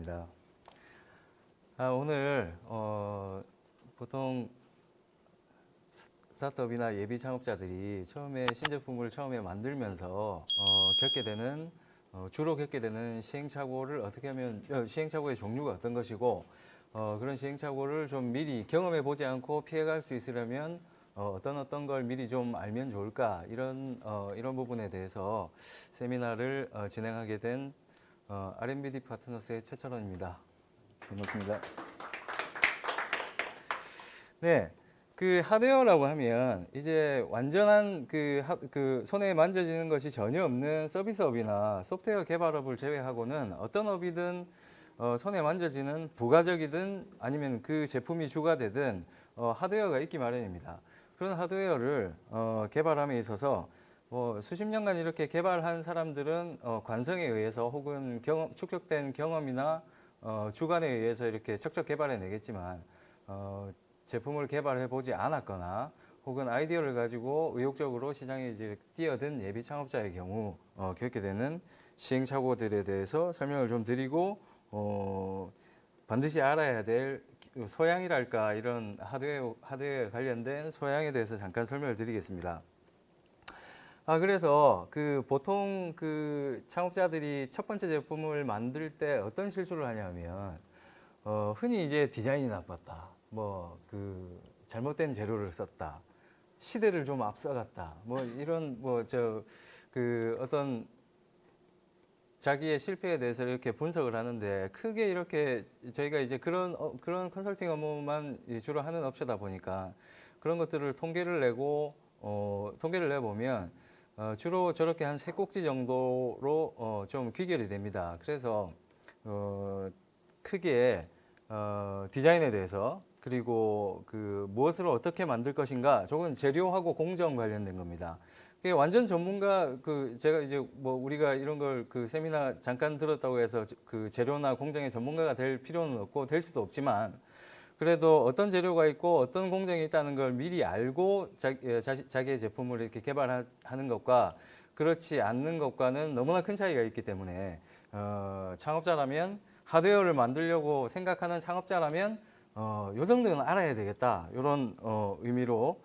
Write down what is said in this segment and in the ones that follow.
반갑습니다. 오늘 보통 스타트업이나 예비 창업자들이 신제품을 처음에 만들면서 주로 겪게 되는 시행착오를 어떻게 하면 시행착오의 종류가 어떤 것이고 그런 시행착오를 좀 미리 경험해 보지 않고 피해갈 수 있으려면 어떤 걸 미리 좀 알면 좋을까 이런 부분에 대해서 세미나를 진행하게 된 R&BD 파트너스의 최철원입니다. 반갑습니다. 네, 그 하드웨어라고 하면 이제 완전한 그 손에 만져지는 것이 전혀 없는 서비스업이나 소프트웨어 개발업을 제외하고는 어떤 업이든 손에 만져지는 부가적이든 아니면 그 제품이 주가 되든 하드웨어가 있기 마련입니다. 그런 하드웨어를 개발함에 있어서 수십 년간 이렇게 개발한 사람들은 관성에 의해서 혹은 축적된 경험이나 주관에 의해서 이렇게 척척 개발해 내겠지만 제품을 개발해 보지 않았거나 혹은 아이디어를 가지고 의욕적으로 시장에 이제 뛰어든 예비 창업자의 경우 겪게 되는 시행착오들에 대해서 설명을 좀 드리고 반드시 알아야 될 소양이랄까 이런 하드웨어에 관련된 소양에 대해서 잠깐 설명을 드리겠습니다. 그래서 보통 창업자들이 첫 번째 제품을 만들 때 어떤 실수를 하냐면 흔히 이제 디자인이 나빴다, 잘못된 재료를 썼다, 시대를 좀 앞서갔다, 이런 어떤 자기의 실패에 대해서 이렇게 분석을 하는데 크게 이렇게 저희가 이제 그런 컨설팅 업무만 주로 하는 업체다 보니까 그런 것들을 통계를 내보면 주로 저렇게 한 3꼭지 정도로 좀 귀결이 됩니다. 그래서 크게 디자인에 대해서 그리고 무엇으로 어떻게 만들 것인가, 저건 재료하고 공정 관련된 겁니다. 완전 전문가 제가 이제 우리가 이런 걸 세미나 잠깐 들었다고 해서 재료나 공정의 전문가가 될 필요는 없고 될 수도 없지만 그래도 어떤 재료가 있고 어떤 공정이 있다는 걸 미리 알고 자기의 제품을 이렇게 개발하는 것과 그렇지 않는 것과는 너무나 큰 차이가 있기 때문에 창업자라면 하드웨어를 만들려고 생각하는 창업자라면 요 정도는 알아야 되겠다, 이런 의미로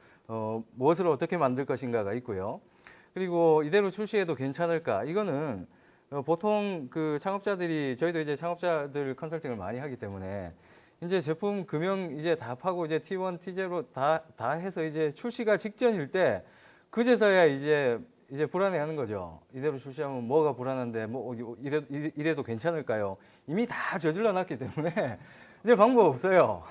무엇을 어떻게 만들 것인가가 있고요. 그리고 이대로 출시해도 괜찮을까, 이거는 보통 창업자들이, 저희도 이제 창업자들 컨설팅을 많이 하기 때문에 이제 제품 금형 이제 다 파고 이제 T1, T0 다 해서 이제 출시가 직전일 때 그제서야 이제 불안해하는 거죠. 이대로 출시하면 뭐가 불안한데 이래도 괜찮을까요? 이미 다 저질러 놨기 때문에 이제 방법 없어요.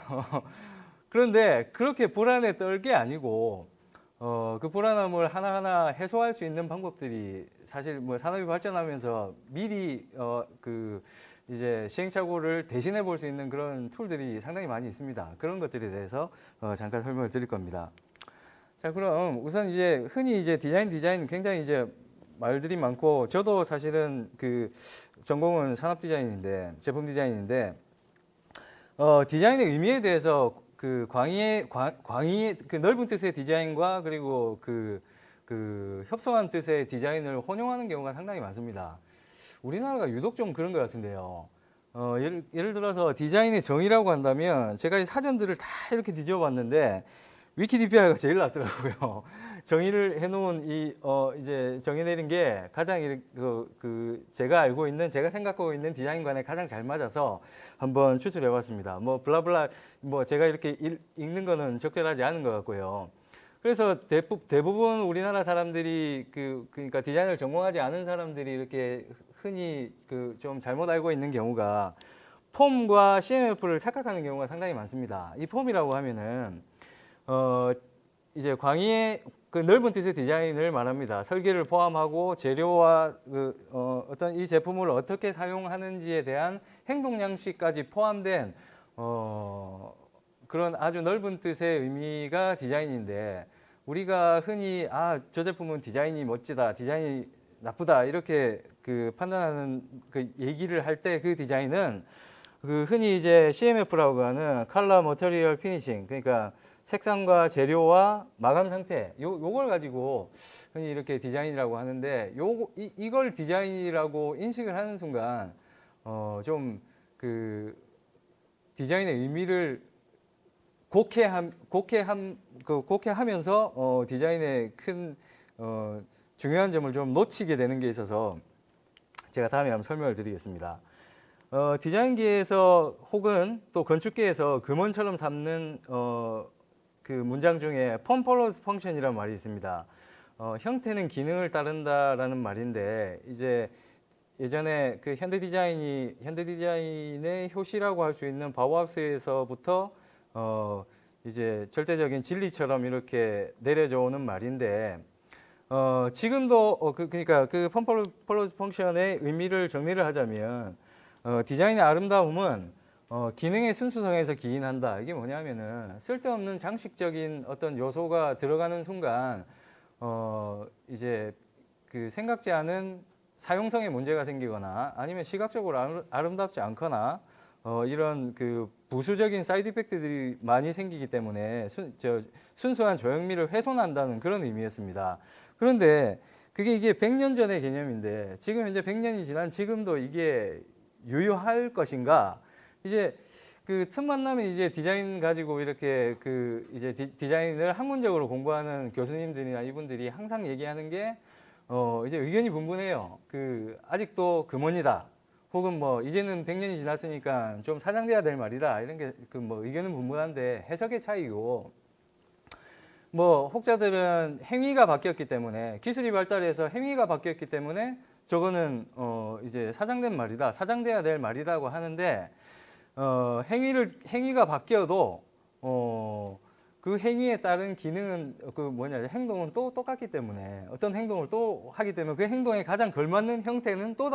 그런데 그렇게 불안에 떨 게 아니고 그 불안함을 하나하나 해소할 수 있는 방법들이 사실 산업이 발전하면서 미리 이제 시행착오를 대신해 볼 수 있는 그런 툴들이 상당히 많이 있습니다. 그런 것들에 대해서 잠깐 설명을 드릴 겁니다. 자, 그럼 우선 이제 흔히 이제 디자인 굉장히 이제 말들이 많고, 저도 사실은 전공은 산업 디자인인데, 제품 디자인인데, 디자인의 의미에 대해서 광의의 넓은 뜻의 디자인과 그리고 협소한 뜻의 디자인을 혼용하는 경우가 상당히 많습니다. 우리나라가 유독 좀 그런 것 같은데요. 예를 들어서 디자인의 정의라고 한다면 제가 이 사전들을 다 이렇게 뒤져 봤는데 위키디피아가 제일 낫더라고요. 정의를 해놓은 이제 정의 내린 게 가장 제가 알고 있는, 제가 생각하고 있는 디자인관에 가장 잘 맞아서 한번 추출해 봤습니다. 블라블라 제가 이렇게 읽는 거는 적절하지 않은 것 같고요. 그래서 대부분 우리나라 사람들이 그러니까 디자인을 전공하지 않은 사람들이 이렇게 흔히 좀 잘못 알고 있는 경우가 폼과 CMF를 착각하는 경우가 상당히 많습니다. 이 폼이라고 하면은 이제 광의의 넓은 뜻의 디자인을 말합니다. 설계를 포함하고 재료와 어떤 이 제품을 어떻게 사용하는지에 대한 행동 양식까지 포함된 그런 아주 넓은 뜻의 의미가 디자인인데, 우리가 흔히 저 제품은 디자인이 멋지다, 디자인이 나쁘다 이렇게 판단하는 얘기를 할 때 그 디자인은 흔히 이제 CMF라고 하는 컬러, 머터리얼, 피니싱, 그러니까 색상과 재료와 마감 상태, 요걸 가지고 흔히 이렇게 디자인이라고 하는데, 이걸 디자인이라고 인식을 하는 순간 좀 그 디자인의 의미를 곡해하면서 디자인의 큰 중요한 점을 좀 놓치게 되는 게 있어서 제가 다음에 한번 설명을 드리겠습니다. 디자인계에서 혹은 또 건축계에서 금원처럼 삼는 그 문장 중에 form follows function이라는 말이 있습니다. 형태는 기능을 따른다라는 말인데 이제 예전에 그 현대 디자인의 효시라고 할 수 있는 바우하우스에서부터 이제 절대적인 진리처럼 이렇게 내려져 오는 말인데 지금도 그러니까 그 form follows function의 의미를 정리를 하자면 디자인의 아름다움은 기능의 순수성에서 기인한다. 이게 뭐냐면은 쓸데없는 장식적인 어떤 요소가 들어가는 순간 이제 그 생각지 않은 사용성에 문제가 생기거나 아니면 시각적으로 아름답지 않거나 이런 그 부수적인 사이드 이펙트들이 많이 생기기 때문에 순수한 조형미를 훼손한다는 그런 의미였습니다. 그런데 이게 100년 전의 개념인데 지금 현재 100년이 지난 지금도 이게 유효할 것인가? 이제 그 틈만 나면 이제 디자인 가지고 이렇게 그 이제 디자인을 학문적으로 공부하는 교수님들이나 이분들이 항상 얘기하는 게 이제 의견이 분분해요. 그 아직도 금원이다. 혹은 뭐 이제는 100년이 지났으니까 좀 사장돼야 될 말이다. 이런 게 그 뭐 의견은 분분한데 해석의 차이고 뭐 혹자들은 행위가 바뀌었기 때문에 기술이 발달해서 행위가 바뀌었기 때문에 저거는 이제 사장된 말이다. 사장돼야 될 말이라고 하는데 행위가 바뀌어도 그 행위에 따른 기능은 행동은 또 똑같기 때문에 어떤 행동을 또 하기 때문에 그 행동에 가장 걸맞는 형태는 또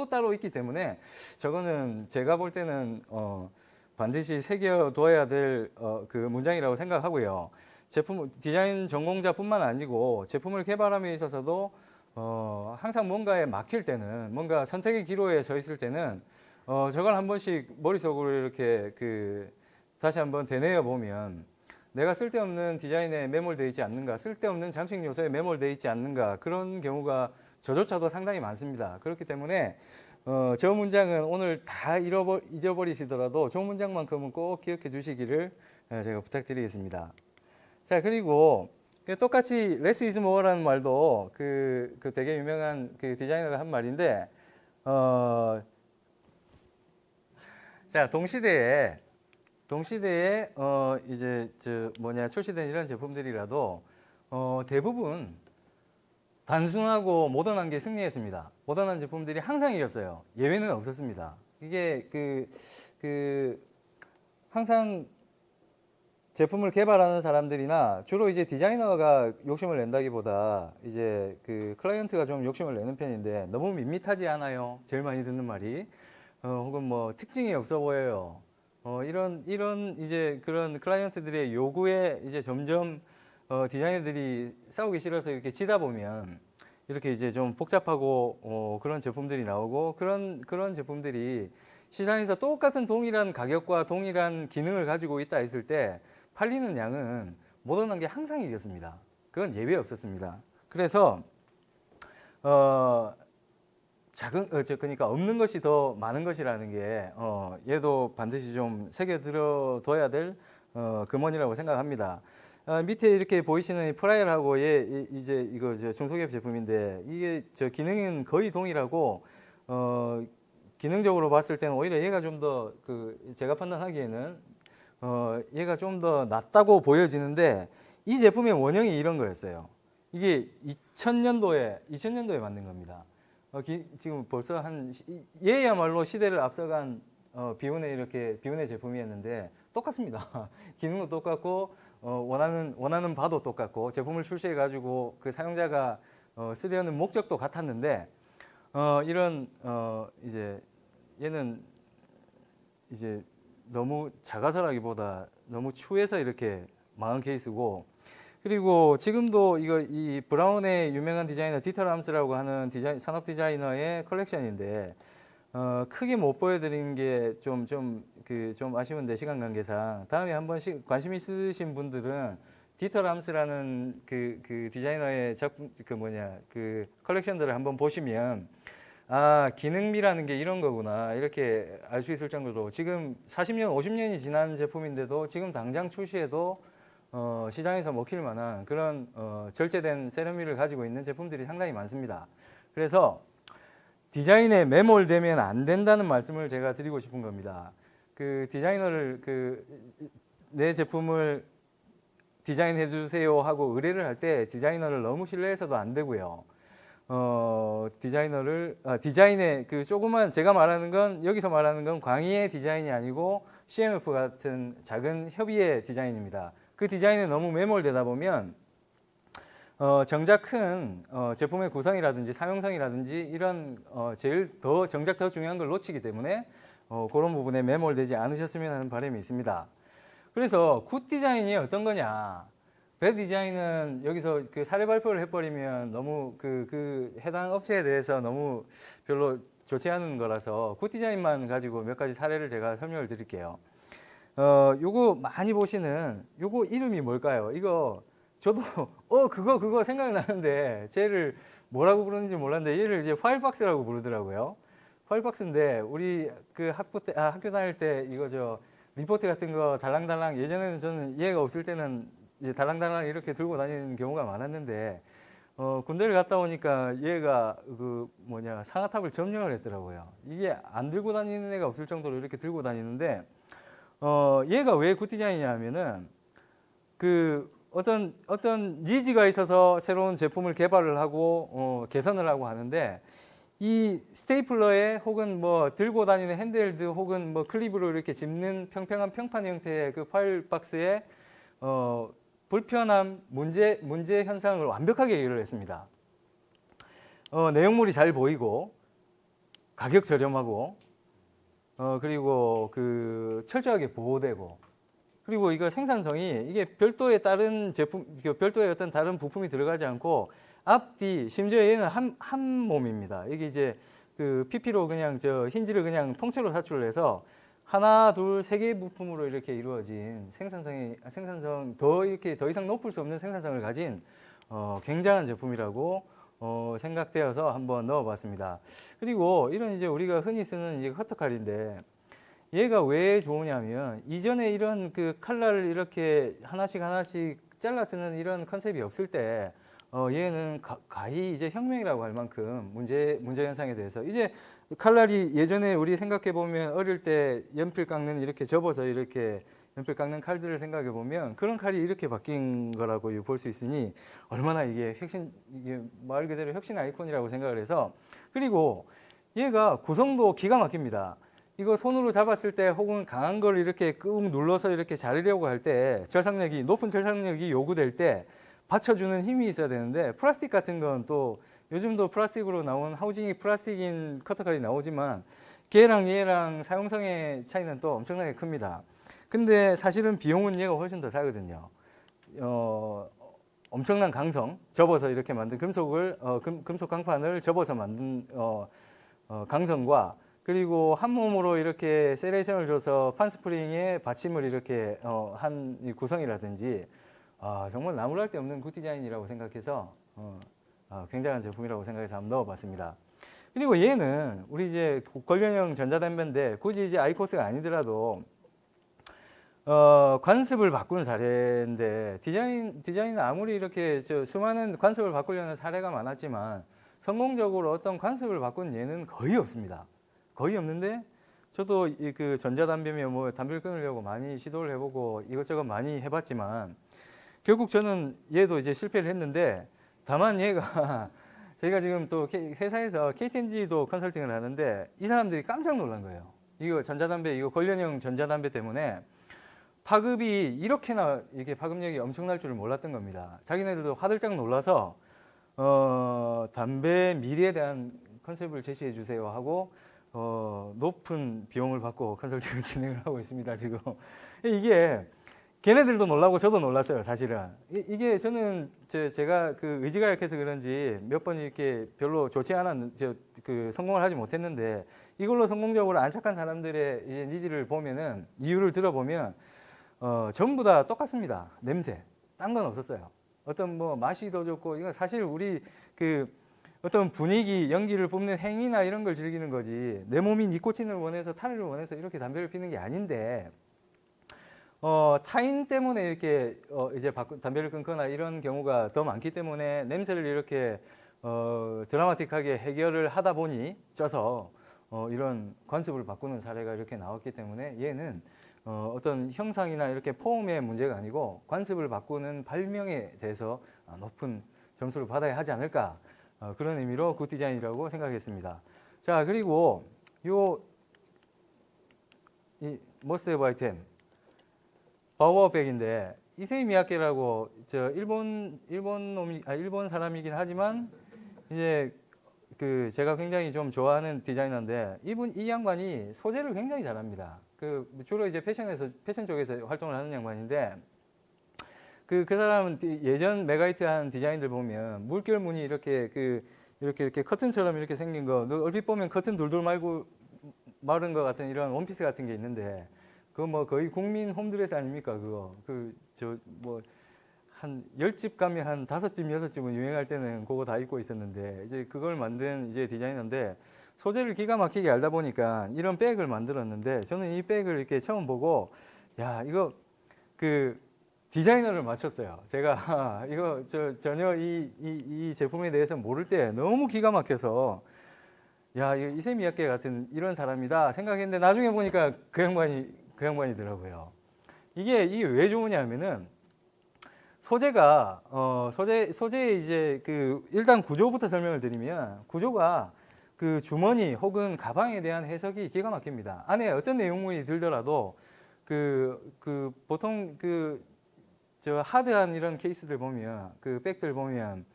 따로 있기 때문에 저거는 제가 볼 때는 반드시 새겨둬야 될 그 문장이라고 생각하고요. 디자인 전공자뿐만 아니고 제품을 개발함에 있어서도 항상 뭔가에 막힐 때는 뭔가 선택의 기로에 서 있을 때는 저걸 한 번씩 머릿속으로 이렇게 다시 한번 되뇌어 보면 내가 쓸데없는 디자인에 매몰되어 있지 않는가, 쓸데없는 장식 요소에 매몰되어 있지 않는가 그런 경우가 저조차도 상당히 많습니다. 그렇기 때문에 저 문장은 오늘 다 잊어버리시더라도 저 문장만큼은 꼭 기억해 주시기를 제가 부탁드리겠습니다. 자, 그리고 똑같이 less is more라는 말도 그 되게 유명한 그 디자이너가 한 말인데 자, 동시대에 이제 출시된 이런 제품들이라도 대부분 단순하고 모던한 게 승리했습니다. 모던한 제품들이 항상 이겼어요. 예외는 없었습니다. 이게 항상 제품을 개발하는 사람들이나 주로 이제 디자이너가 욕심을 낸다기보다 이제 그 클라이언트가 좀 욕심을 내는 편인데 너무 밋밋하지 않아요? 제일 많이 듣는 말이. 혹은 뭐 특징이 없어 보여요. 이런 이제 그런 클라이언트들의 요구에 이제 점점 디자이너들이 싸우기 싫어서 이렇게 치다 보면 이렇게 이제 좀 복잡하고 그런 제품들이 나오고 그런 제품들이 시장에서 똑같은 동일한 가격과 동일한 기능을 가지고 있다 했을 때 팔리는 양은 모던한 게 항상 이겼습니다. 그건 예외 없었습니다. 그래서 그러니까 없는 것이 더 많은 것이라는 게 얘도 반드시 좀 새겨들어둬야 될 금원이라고 생각합니다. 밑에 이렇게 보이시는 프라이얼하고 이제 이거 중소기업 제품인데 이게 기능은 거의 동일하고 기능적으로 봤을 때는 오히려 얘가 좀 더 제가 판단하기에는 얘가 좀 더 낫다고 보여지는데 이 제품의 원형이 이런 거였어요. 이게 2000년도에 만든 겁니다. 지금 벌써 얘야말로 시대를 앞서간 비운의 제품이었는데 똑같습니다. 기능도 똑같고 원하는 바도 똑같고 제품을 출시해 가지고 그 사용자가 쓰려는 목적도 같았는데 이제 얘는 이제 너무 작아서라기보다 너무 추해서 이렇게 망한 케이스고, 그리고 지금도 이 브라운의 유명한 디자이너 디터 람스라고 하는 산업 디자이너의 컬렉션인데 크게 못 보여드리는 게 좀 아쉬운데 시간 관계상 다음에 한번 관심 있으신 분들은 디터 람스라는 그 디자이너의 작품 컬렉션들을 한번 보시면 기능미라는 게 이런 거구나 이렇게 알 수 있을 정도로 지금 40년, 50년이 지난 제품인데도 지금 당장 출시해도 시장에서 먹힐 만한 그런 절제된 세련미를 가지고 있는 제품들이 상당히 많습니다. 그래서 디자인에 매몰되면 안 된다는 말씀을 제가 드리고 싶은 겁니다. 그 디자이너를 내 제품을 디자인해 주세요 하고 의뢰를 할 때 디자이너를 너무 신뢰해서도 안 되고요. 디자인의 그 조그만 제가 말하는 건 여기서 말하는 건 광의의 디자인이 아니고 CMF 같은 작은 협의의 디자인입니다. 그 디자인에 너무 매몰되다 보면 정작 큰 제품의 구성이라든지 사용성이라든지 이런 정작 더 중요한 걸 놓치기 때문에 그런 부분에 매몰되지 않으셨으면 하는 바람이 있습니다. 그래서 굿 디자인이 어떤 거냐? 배드 디자인은 여기서 그 사례 발표를 해버리면 너무 그 해당 업체에 대해서 너무 별로 좋지 않은 거라서 굿 디자인만 가지고 몇 가지 사례를 제가 설명을 드릴게요. 요거 많이 보시는 요거 이름이 뭘까요? 이거 저도 그거 생각나는데 쟤를 뭐라고 부르는지 몰랐는데 얘를 이제 파일박스라고 부르더라고요. 파일박스인데 우리 그 학교 다닐 때 이거 리포트 같은 거 달랑달랑 예전에는 저는 얘가 없을 때는 이제 달랑달랑 이렇게 들고 다니는 경우가 많았는데 군대를 갔다 오니까 얘가 상하탑을 점령을 했더라고요. 이게 안 들고 다니는 애가 없을 정도로 이렇게 들고 다니는데 얘가 왜 굿 디자인이냐 하면은 어떤 니즈가 있어서 새로운 제품을 개발을 하고 개선을 하고 하는데 이 스테이플러에 혹은 들고 다니는 핸드헬드 혹은 클립으로 이렇게 집는 평평한 평판 형태의 그 파일 박스에 불편함, 문제 현상을 완벽하게 해결을 했습니다. 내용물이 잘 보이고 가격 저렴하고 그리고 철저하게 보호되고 그리고 이거 생산성이 이게 별도의 다른 제품, 별도의 어떤 다른 부품이 들어가지 않고 앞뒤 심지어 얘는 한 몸입니다. 이게 이제 PP로 그냥 힌지를 그냥 통째로 사출을 해서 하나, 둘, 세 개의 부품으로 이렇게 이루어진 생산성 이렇게 더 이상 높을 수 없는 생산성을 가진 굉장한 제품이라고 생각되어서 한번 넣어봤습니다. 그리고 이런 이제 우리가 흔히 쓰는 이제 커터칼인데 얘가 왜 좋으냐면 이전에 이런 칼날을 이렇게 하나씩 잘라 쓰는 이런 컨셉이 없을 때 얘는 가히 이제 혁명이라고 할 만큼 문제 현상에 대해서 이제 칼날이 예전에 우리 생각해 보면 어릴 때 연필 깎는 이렇게 접어서 이렇게 연필 깎는 칼들을 생각해 보면 그런 칼이 이렇게 바뀐 거라고 볼 수 있으니 얼마나 이게 말 그대로 혁신 아이콘이라고 생각을 해서 그리고 얘가 구성도 기가 막힙니다. 이거 손으로 잡았을 때 혹은 강한 걸 이렇게 꾹 눌러서 이렇게 자르려고 할 때 높은 절삭력이 요구될 때 받쳐주는 힘이 있어야 되는데 플라스틱 같은 건 또 요즘도 플라스틱으로 나온 하우징이 플라스틱인 커터칼이 나오지만 걔랑 얘랑 사용성의 차이는 또 엄청나게 큽니다. 근데 사실은 비용은 얘가 훨씬 더 싸거든요. 엄청난 강성, 접어서 이렇게 만든 금속 강판을 접어서 만든 강성과 그리고 한 몸으로 이렇게 세레이션을 줘서 판스프링에 받침을 이렇게 한 이 구성이라든지 정말 나무랄 데 없는 굿 디자인이라고 생각해서 굉장한 제품이라고 생각해서 한번 넣어봤습니다. 그리고 얘는 우리 이제 권련형 전자담배인데 굳이 이제 아이코스가 아니더라도 관습을 바꾼 사례인데 디자인은 아무리 이렇게 수많은 관습을 바꾸려는 사례가 많았지만 성공적으로 어떤 관습을 바꾼 예는 거의 없습니다. 거의 없는데 저도 그 전자담배며 담배를 끊으려고 많이 시도를 해보고 이것저것 많이 해봤지만 결국 저는 얘도 이제 실패를 했는데 다만 얘가 저희가 지금 또 회사에서 KTNG도 컨설팅을 하는데 이 사람들이 깜짝 놀란 거예요. 이거 권련형 전자담배 때문에 파급이 이렇게나 이게 파급력이 엄청날 줄을 몰랐던 겁니다. 자기네들도 화들짝 놀라서 담배 미래에 대한 컨셉을 제시해 주세요 하고 높은 비용을 받고 컨설팅을 진행을 하고 있습니다. 지금 이게 걔네들도 놀라고 저도 놀랐어요. 사실은 이게 저는 제가 의지가 약해서 그런지 몇 번 이렇게 별로 좋지 않은 성공을 하지 못했는데 이걸로 성공적으로 안착한 사람들의 이제 니즈를 보면은 이유를 들어보면 전부 다 똑같습니다. 냄새, 딴 건 없었어요. 어떤 맛이 더 좋고 이건 사실 우리 어떤 분위기, 연기를 뿜는 행위나 이런 걸 즐기는 거지. 내 몸이 니코틴을 원해서 타르를 원해서 이렇게 담배를 피는 게 아닌데 타인 때문에 이렇게 이제 담배를 끊거나 이런 경우가 더 많기 때문에 냄새를 이렇게 드라마틱하게 해결을 하다 보니 쪄서 이런 관습을 바꾸는 사례가 이렇게 나왔기 때문에 얘는 어떤 형상이나 이렇게 폼의 문제가 아니고 관습을 바꾸는 발명에 대해서 높은 점수를 받아야 하지 않을까 그런 의미로 굿 디자인이라고 생각했습니다. 자, 그리고 이 머스트 해브 아이템 바오바오백인데 이세이 미야케라고 저 일본 사람이긴 하지만 이제 그 제가 굉장히 좀 좋아하는 디자이너인데 이 양반이 소재를 굉장히 잘합니다. 그 주로 이제 패션 쪽에서 활동을 하는 양반인데 그 사람은 예전 메가히트 한 디자인들 보면 물결 무늬 이렇게 이렇게 커튼처럼 이렇게 생긴 거 얼핏 보면 커튼 돌돌 말고 마른 것 같은 이런 원피스 같은 게 있는데 그거 뭐 거의 국민 홈드레스 아닙니까 그거 한 10집 가면 한 5집, 6집은 유행할 때는 그거 다 입고 있었는데 이제 그걸 만든 이제 디자이너인데 소재를 기가 막히게 알다 보니까 이런 백을 만들었는데 저는 이 백을 이렇게 처음 보고 야 이거 그 디자이너를 맞췄어요. 제가 이거 전혀 이 제품에 대해서 모를 때 너무 기가 막혀서 야 이거 이세미 야케 같은 이런 사람이다 생각했는데 나중에 보니까 그 양반이더라고요. 이게 왜 좋으냐면은 소재가 소재의 이제 일단 구조부터 설명을 드리면 구조가 그 주머니 혹은 가방에 대한 해석이 기가 막힙니다. 안에 어떤 내용물이 들더라도 보통 저 하드한 이런 케이스들 보면 그 백들 보면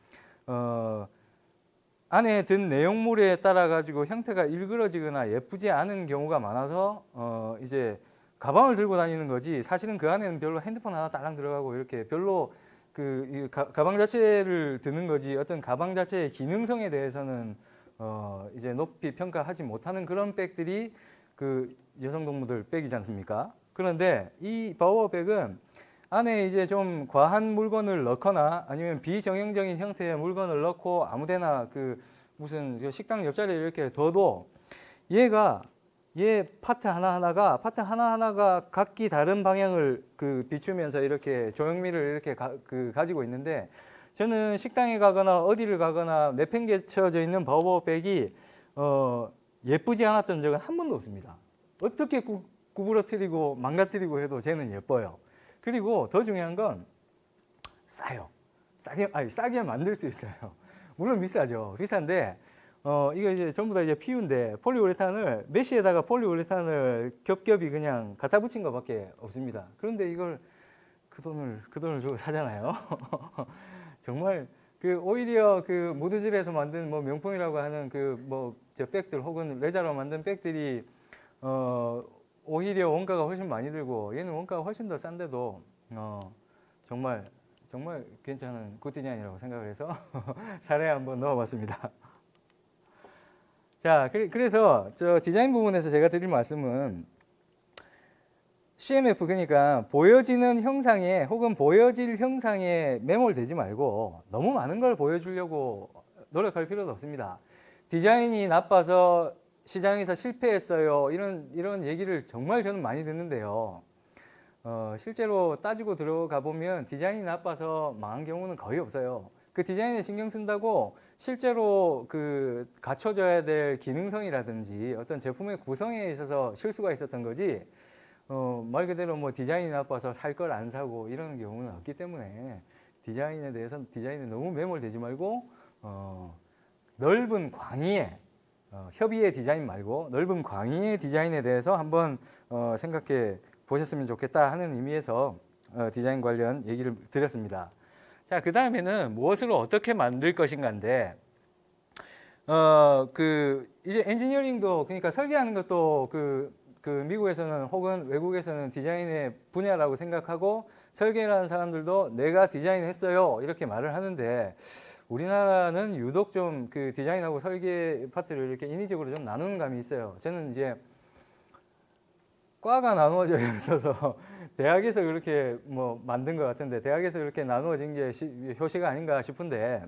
안에 든 내용물에 따라 가지고 형태가 일그러지거나 예쁘지 않은 경우가 많아서 이제 가방을 들고 다니는 거지 사실은 그 안에는 별로 핸드폰 하나 딸랑 들어가고 이렇게 별로 가방 자체를 드는 거지 어떤 가방 자체의 기능성에 대해서는 이제 높이 평가하지 못하는 그런 백들이 그 여성 동무들 백이지 않습니까? 그런데 이 바오백은 안에 이제 좀 과한 물건을 넣거나 아니면 비정형적인 형태의 물건을 넣고 아무데나 무슨 식당 옆자리에 이렇게 둬도 얘 파트 하나하나가 각기 다른 방향을 비추면서 이렇게 조형미를 이렇게 가지고 있는데 저는 식당에 가거나 어디를 가거나 내팽개쳐져 있는 바오바오백이 예쁘지 않았던 적은 한 번도 없습니다. 어떻게 구부러뜨리고 망가뜨리고 해도 쟤는 예뻐요. 그리고 더 중요한 건 싸요. 싸게 만들 수 있어요. 물론 비싸죠. 비싼데 이거 이제 전부 다 이제 PU인데 폴리우레탄을 메쉬에다가 폴리우레탄을 겹겹이 그냥 갖다 붙인 것밖에 없습니다. 그런데 이걸 그 돈을 주고 사잖아요. 정말 오히려 모드질에서 만든 뭐 명품이라고 하는 저 백들 혹은 레자로 만든 백들이 오히려 원가가 훨씬 많이 들고 얘는 원가가 훨씬 더 싼데도 정말 괜찮은 굿 디자인이라고 생각을 해서 사례에 한번 넣어봤습니다. 자, 그래서 저 디자인 부분에서 제가 드릴 말씀은 CMF 그러니까 보여지는 형상에 혹은 보여질 형상에 매몰되지 말고 너무 많은 걸 보여주려고 노력할 필요도 없습니다. 디자인이 나빠서 시장에서 실패했어요. 이런 얘기를 정말 저는 많이 듣는데요. 실제로 따지고 들어가 보면 디자인이 나빠서 망한 경우는 거의 없어요. 그 디자인에 신경 쓴다고 실제로 갖춰져야 될 기능성이라든지 어떤 제품의 구성에 있어서 실수가 있었던 거지 말 그대로 뭐 디자인이 나빠서 살 걸 안 사고 이런 경우는 없기 때문에 디자인에 대해서는 디자인에 너무 매몰되지 말고 넓은 광의의 협의의 디자인 말고 넓은 광의의 디자인에 대해서 한번 생각해 보셨으면 좋겠다 하는 의미에서 디자인 관련 얘기를 드렸습니다. 자, 그 다음에는 무엇을 어떻게 만들 것인가인데 이제 엔지니어링도 그러니까 설계하는 것도 미국에서는 혹은 외국에서는 디자인의 분야라고 생각하고 설계를 하는 사람들도 내가 디자인했어요 이렇게 말을 하는데 우리나라는 유독 좀 디자인하고 설계 파트를 이렇게 인위적으로 좀 나누는 감이 있어요. 저는 이제 과가 나누어져 있어서 대학에서 그렇게 뭐 만든 것 같은데 대학에서 그렇게 나누어진 게 효시가 아닌가 싶은데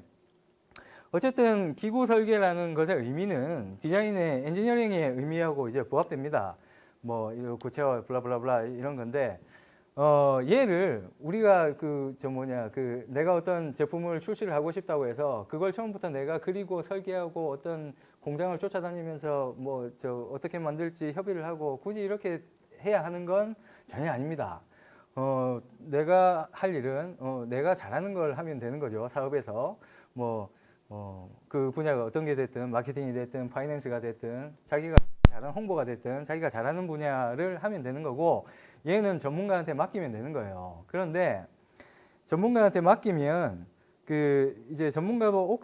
어쨌든 기구 설계라는 것의 의미는 디자인의 엔지니어링의 의미하고 이제 부합됩니다. 뭐 이 구체화 블라블라블라 이런 건데 얘를 우리가 내가 어떤 제품을 출시를 하고 싶다고 해서 그걸 처음부터 내가 그리고 설계하고 어떤 공장을 쫓아다니면서 어떻게 만들지 협의를 하고 굳이 이렇게 해야 하는 건 전혀 아닙니다. 내가 할 일은 내가 잘하는 걸 하면 되는 거죠. 사업에서 그 분야가 어떤 게 됐든 마케팅이 됐든 파이낸스가 됐든 자기가 잘하는 홍보가 됐든 자기가 잘하는 분야를 하면 되는 거고, 얘는 전문가한테 맡기면 되는 거예요. 그런데 전문가한테 맡기면 이제 전문가도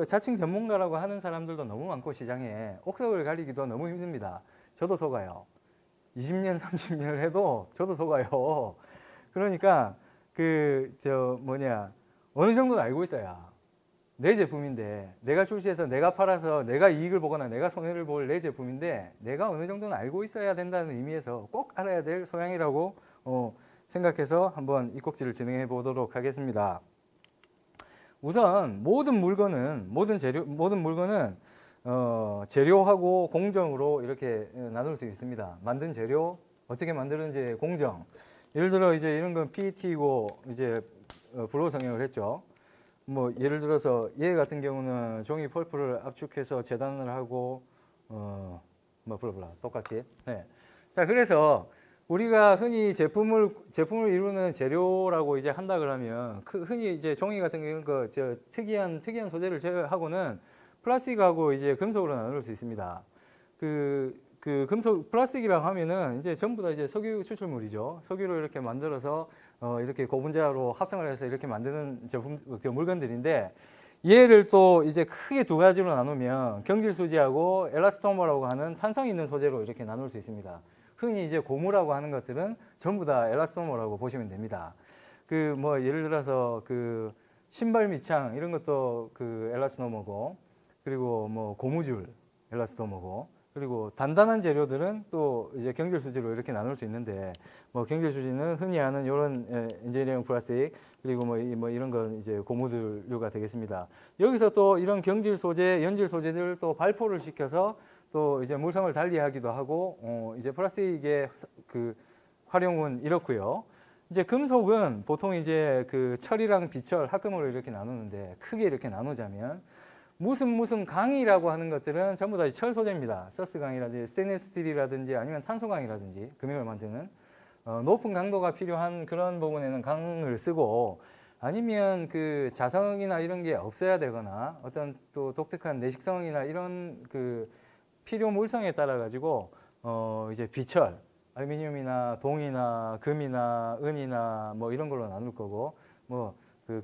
자칭 전문가라고 하는 사람들도 너무 많고 시장에 옥석을 가리기도 너무 힘듭니다. 저도 속아요. 20년, 30년을 해도 저도 속아요. 그러니까 어느 정도는 알고 있어야 내 제품인데, 내가 출시해서 내가 팔아서 내가 이익을 보거나 내가 손해를 볼 내 제품인데 내가 어느 정도는 알고 있어야 된다는 의미에서 꼭 알아야 될 소양이라고 생각해서 한번 이 꼭지를 진행해 보도록 하겠습니다. 우선 모든 물건은 재료하고 공정으로 이렇게 나눌 수 있습니다. 만든 재료, 어떻게 만드는지 공정. 예를 들어 이제 이런 건 PET이고 이제 블로 성형을 했죠. 예를 들어서 얘 같은 경우는 종이 펄프를 압축해서 재단을 하고 똑같이. 네. 자, 그래서 우리가 흔히 제품을 이루는 재료라고 이제 한다 그러면 흔히 이제 종이 같은 경우 특이한 소재를 제외하고는 플라스틱하고 이제 금속으로 나눌 수 있습니다. 금속 플라스틱이라고 하면은 이제 전부 다 이제 석유 추출물이죠. 석유로 이렇게 만들어서 이렇게 고분자로 합성을 해서 이렇게 만드는 물건들인데, 얘를 또 이제 크게 두 가지로 나누면 경질 수지하고 엘라스토머라고 하는 탄성 있는 소재로 이렇게 나눌 수 있습니다. 흔히 이제 고무라고 하는 것들은 전부 다 엘라스토머라고 보시면 됩니다. 예를 들어서 신발 밑창 이런 것도 엘라스토머고, 그리고 고무줄 엘라스토머고, 그리고 단단한 재료들은 또 이제 경질 수지로 이렇게 나눌 수 있는데, 경질 수지는 흔히 아는 이런 엔지니어링 플라스틱, 그리고 이런 건 이제 고무들류가 되겠습니다. 여기서 또 이런 경질 소재, 연질 소재들 또 발포를 시켜서 또 이제 물성을 달리하기도 하고, 이제 플라스틱의 활용은 이렇고요. 이제 금속은 보통 이제 철이랑 비철, 합금으로 이렇게 나누는데, 크게 이렇게 나누자면 무슨 강이라고 하는 것들은 전부 다 철 소재입니다. 서스 강이라든지 스테인리스 스틸이라든지 아니면 탄소 강이라든지 금형을 만드는 높은 강도가 필요한 그런 부분에는 강을 쓰고, 아니면 자성이나 이런 게 없어야 되거나 어떤 또 독특한 내식성이나 이런 필요 물성에 따라 가지고 이제 비철, 알루미늄이나 동이나 금이나 은이나 이런 걸로 나눌 거고,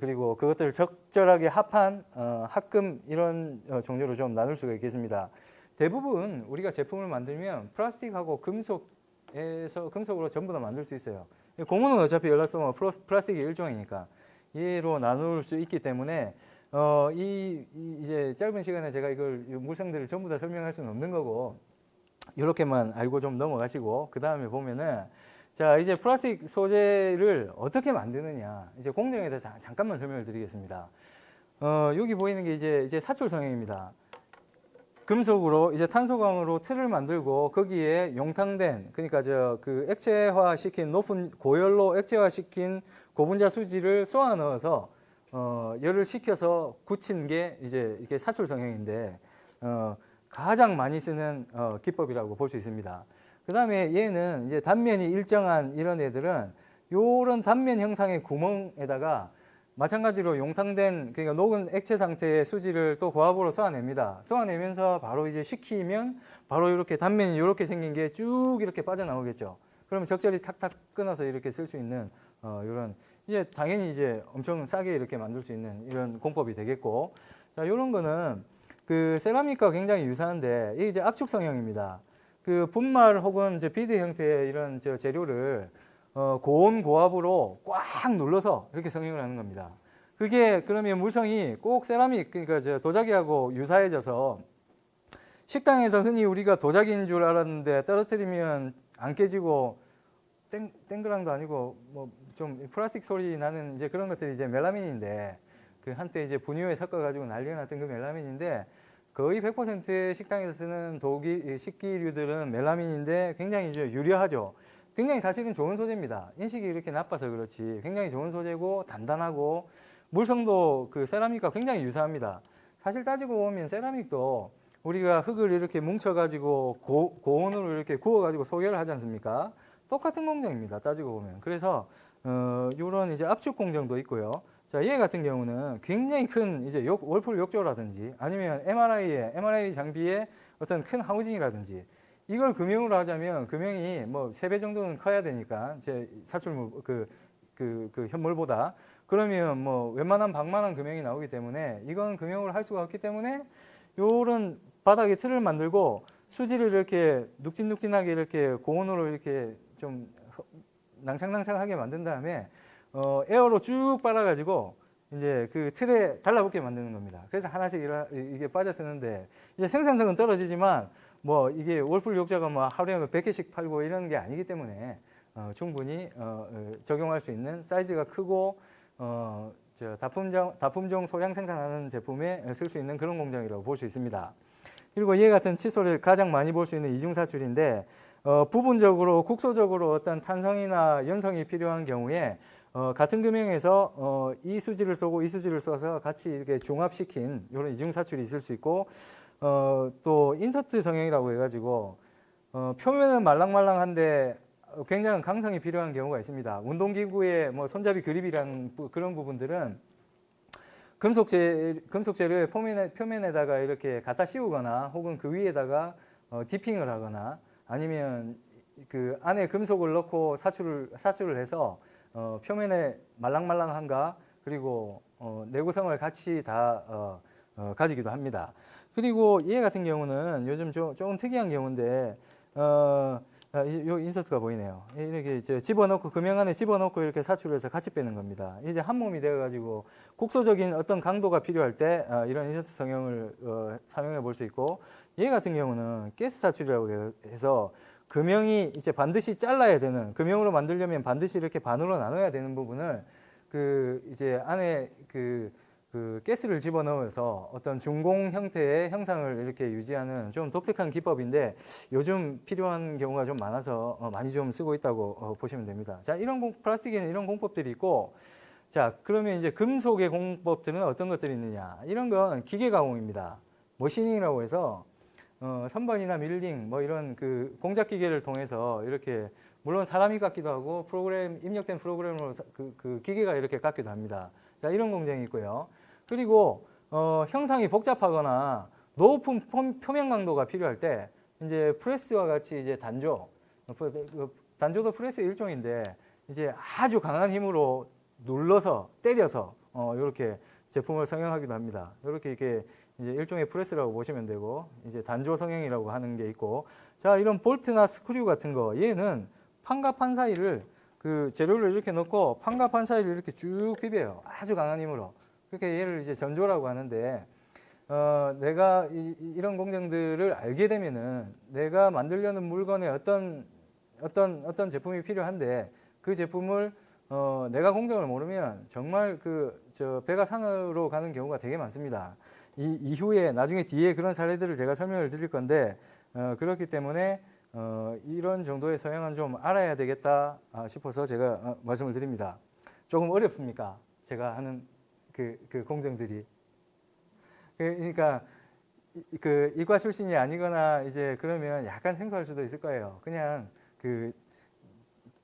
그리고 그것들을 적절하게 합한 합금 이런 종류로 좀 나눌 수가 있겠습니다. 대부분 우리가 제품을 만들면 플라스틱하고 금속으로 전부 다 만들 수 있어요. 고무는 어차피 엘라스토머 플라스틱의 일종이니까 얘로 나눌 수 있기 때문에 이제 짧은 시간에 제가 이걸 물성들을 전부 다 설명할 수는 없는 거고, 이렇게만 알고 좀 넘어가시고 그 다음에 보면은, 자, 이제 플라스틱 소재를 어떻게 만드느냐, 이제 공정에 대해서 잠깐만 설명을 드리겠습니다. 여기 보이는 게 이제 사출 성형입니다. 금속으로 이제 탄소광으로 틀을 만들고 거기에 용탕된, 그러니까 액체화시킨 높은 고열로 액체화시킨 고분자 수지를 쏘아 넣어서 열을 식혀서 굳힌 게 이제 이게 사출 성형인데, 가장 많이 쓰는 기법이라고 볼 수 있습니다. 그 다음에 얘는 이제 단면이 일정한 이런 애들은 요런 단면 형상의 구멍에다가 마찬가지로 용탕된, 그러니까 녹은 액체 상태의 수지를 또 고압으로 쏘아냅니다. 쏘아내면서 바로 이제 식히면 바로 이렇게 단면이 이렇게 생긴 게 쭉 이렇게 빠져나오겠죠. 그러면 적절히 탁탁 끊어서 이렇게 쓸 수 있는 이런, 이제 당연히 이제 엄청 싸게 이렇게 만들 수 있는 이런 공법이 되겠고, 자, 이런 거는 세라믹과 굉장히 유사한데 이게 이제 압축 성형입니다. 분말 혹은 이제 비드 형태의 이런 재료를 고온 고압으로 꽉 눌러서 이렇게 성형을 하는 겁니다. 그게 그러면 물성이 꼭 세라믹, 그러니까 도자기하고 유사해져서 식당에서 흔히 우리가 도자기인 줄 알았는데 떨어뜨리면 안 깨지고 땡그랑도 아니고 좀 플라스틱 소리 나는 이제 그런 것들이 이제 멜라민인데, 그 한때 이제 분유에 섞어가지고 난리가 났던 그 멜라민인데 거의 100% 식당에서 쓰는 식기류들은 멜라민인데 굉장히 이제 유려하죠. 굉장히 사실은 좋은 소재입니다. 인식이 이렇게 나빠서 그렇지 굉장히 좋은 소재고 단단하고 물성도 그 세라믹과 굉장히 유사합니다. 사실 따지고 보면 세라믹도 우리가 흙을 이렇게 뭉쳐가지고 고온으로 이렇게 구워가지고 소개를 하지 않습니까? 똑같은 공정입니다. 따지고 보면. 그래서 이런 이제 압축 공정도 있고요. 자, 얘 같은 경우는 굉장히 큰 이제 월풀 욕조라든지 아니면 MRI 장비의 어떤 큰 하우징이라든지 이걸 금형으로 하자면 금형이 뭐 3배 정도는 커야 되니까 제 사출물 그 현물보다 그러면 뭐 웬만한 방만한 금형이 나오기 때문에 이건 금형으로 할 수가 없기 때문에 요런 바닥에 틀을 만들고 수지를 이렇게 눅진눅진하게 이렇게 고온으로 이렇게 좀 낭창낭창하게 만든 다음에 에어로 쭉 빨아가지고 이제 그 틀에 달라붙게 만드는 겁니다. 그래서 하나씩 이게 빠져 쓰는데 이제 생산성은 떨어지지만 뭐 이게 월풀 욕조가 뭐 하루에 100개씩 팔고 이런 게 아니기 때문에 충분히 적용할 수 있는 사이즈가 크고 다품종 소량 생산하는 제품에 쓸 수 있는 그런 공정이라고 볼 수 있습니다. 그리고 이와 같은 칫솔을 가장 많이 볼 수 있는 이중사출인데 부분적으로 국소적으로 어떤 탄성이나 연성이 필요한 경우에 같은 금형에서 이 수지를 쏘고 이 수지를 쏘서 같이 이렇게 중합시킨 이런 이중사출이 있을 수 있고 또 인서트 성형이라고 해가지고 표면은 말랑말랑한데 굉장한 강성이 필요한 경우가 있습니다. 운동기구의 뭐 손잡이 그립이랑 그런 부분들은 금속 재료의 표면에다가 이렇게 갖다 씌우거나 혹은 그 위에다가 디핑을 하거나 아니면 그 안에 금속을 넣고 사출을 해서 표면에 말랑말랑한가 그리고 내구성을 같이 다 가지기도 합니다. 그리고 얘 같은 경우는 요즘 조금 특이한 경우인데 요 인서트가 보이네요. 이렇게 이제 집어넣고 금형 안에 집어넣고 이렇게 사출해서 같이 빼는 겁니다. 이제 한 몸이 되어가지고 국소적인 어떤 강도가 필요할 때 이런 인서트 성형을 사용해 볼 수 있고 얘 같은 경우는 가스 사출이라고 해서 금형이 이제 반드시 잘라야 되는 금형으로 만들려면 반드시 이렇게 반으로 나눠야 되는 부분을 그 이제 안에 그 가스를 집어넣어서 어떤 중공 형태의 형상을 이렇게 유지하는 좀 독특한 기법인데 요즘 필요한 경우가 좀 많아서 많이 좀 쓰고 있다고 보시면 됩니다. 자, 플라스틱에는 이런 공법들이 있고 자, 그러면 이제 금속의 공법들은 어떤 것들이 있느냐? 이런 건 기계 가공입니다. 머시닝이라고 해서 선반이나 밀링 뭐 이런 그 공작 기계를 통해서 이렇게 물론 사람이 깎기도 하고 입력된 프로그램으로 그 기계가 이렇게 깎기도 합니다. 자, 이런 공정이 있고요. 그리고 형상이 복잡하거나 높은 표면 강도가 필요할 때 이제 프레스와 같이 이제 단조도 프레스의 일종인데 이제 아주 강한 힘으로 눌러서 때려서 이렇게 제품을 성형하기도 합니다. 이렇게 이제 일종의 프레스라고 보시면 되고 이제 단조 성형이라고 하는 게 있고 자, 이런 볼트나 스크류 같은 거 얘는 판과 판 사이를 그 재료를 이렇게 넣고 판과 판 사이를 이렇게 쭉 비벼요. 아주 강한 힘으로. 그렇게 얘를 이제 전조라고 하는데 내가 이런 공정들을 알게 되면은 내가 만들려는 물건에 어떤 제품이 필요한데 그 제품을 내가 공정을 모르면 정말 배가 산으로 가는 경우가 되게 많습니다. 이후에 나중에 뒤에 그런 사례들을 제가 설명을 드릴 건데 그렇기 때문에 이런 정도의 서양은 좀 알아야 되겠다 싶어서 제가 말씀을 드립니다. 조금 어렵습니까? 제가 하는 그 공정들이. 그러니까 그 이과 출신이 아니거나 이제 그러면 약간 생소할 수도 있을 거예요. 그냥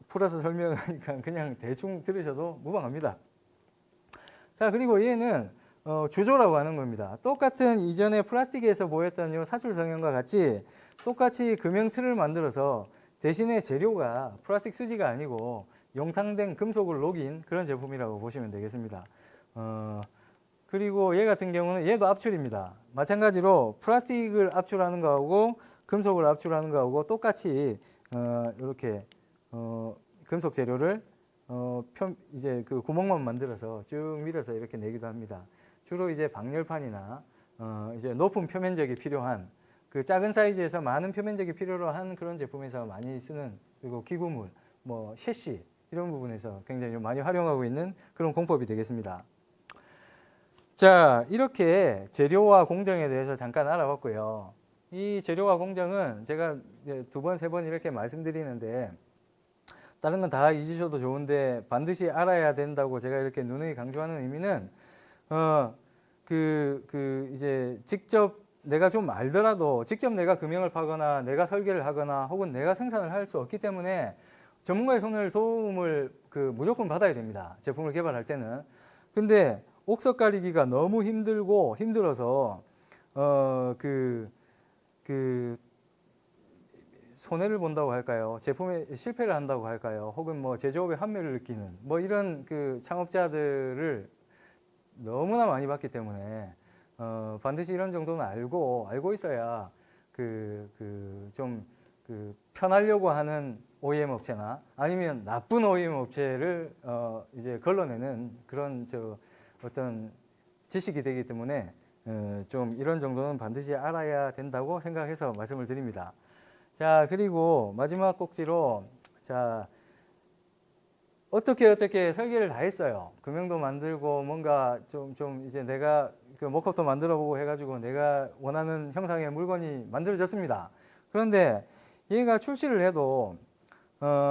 풀어서 설명하니까 그냥 대충 들으셔도 무방합니다. 자, 그리고 얘는 주조라고 하는 겁니다. 똑같은 이전에 플라스틱에서 보였던 이 사출 성형과 같이 똑같이 금형 틀을 만들어서 대신에 재료가 플라스틱 수지가 아니고 용탕된 금속을 녹인 그런 제품이라고 보시면 되겠습니다. 그리고 얘 같은 경우는 얘도 압출입니다. 마찬가지로 플라스틱을 압출하는 거하고 금속을 압출하는 거하고 똑같이 이렇게 금속 재료를 이제 그 구멍만 만들어서 쭉 밀어서 이렇게 내기도 합니다. 주로 이제 방열판이나 이제 높은 표면적이 필요한 그 작은 사이즈에서 많은 표면적이 필요로 한 그런 제품에서 많이 쓰는 그리고 기구물, 뭐 셰시 이런 부분에서 굉장히 많이 활용하고 있는 그런 공법이 되겠습니다. 자, 이렇게 재료와 공정에 대해서 잠깐 알아봤고요. 이 재료와 공정은 제가 두 번, 세 번 이렇게 말씀드리는데 다른 건 다 잊으셔도 좋은데 반드시 알아야 된다고 제가 이렇게 누누이 강조하는 의미는 이제 직접 내가 좀 알더라도 직접 내가 금형을 파거나 내가 설계를 하거나 혹은 내가 생산을 할 수 없기 때문에 전문가의 손을 도움을 무조건 받아야 됩니다. 제품을 개발할 때는. 근데 옥석 가리기가 너무 힘들고 힘들어서 손해를 본다고 할까요? 제품에 실패를 한다고 할까요? 혹은 뭐 제조업에 한계를 느끼는 뭐 이런 창업자들을 너무나 많이 봤기 때문에 반드시 이런 정도는 알고 있어야 좀 편하려고 하는 OEM 업체나 아니면 나쁜 OEM 업체를 이제 걸러내는 그런 어떤 지식이 되기 때문에 좀 이런 정도는 반드시 알아야 된다고 생각해서 말씀을 드립니다. 자, 그리고 마지막 꼭지로 자, 어떻게 설계를 다 했어요. 금형도 만들고 뭔가 좀 이제 내가 모컵도 만들어 보고 해가지고 내가 원하는 형상의 물건이 만들어졌습니다. 그런데 얘가 출시를 해도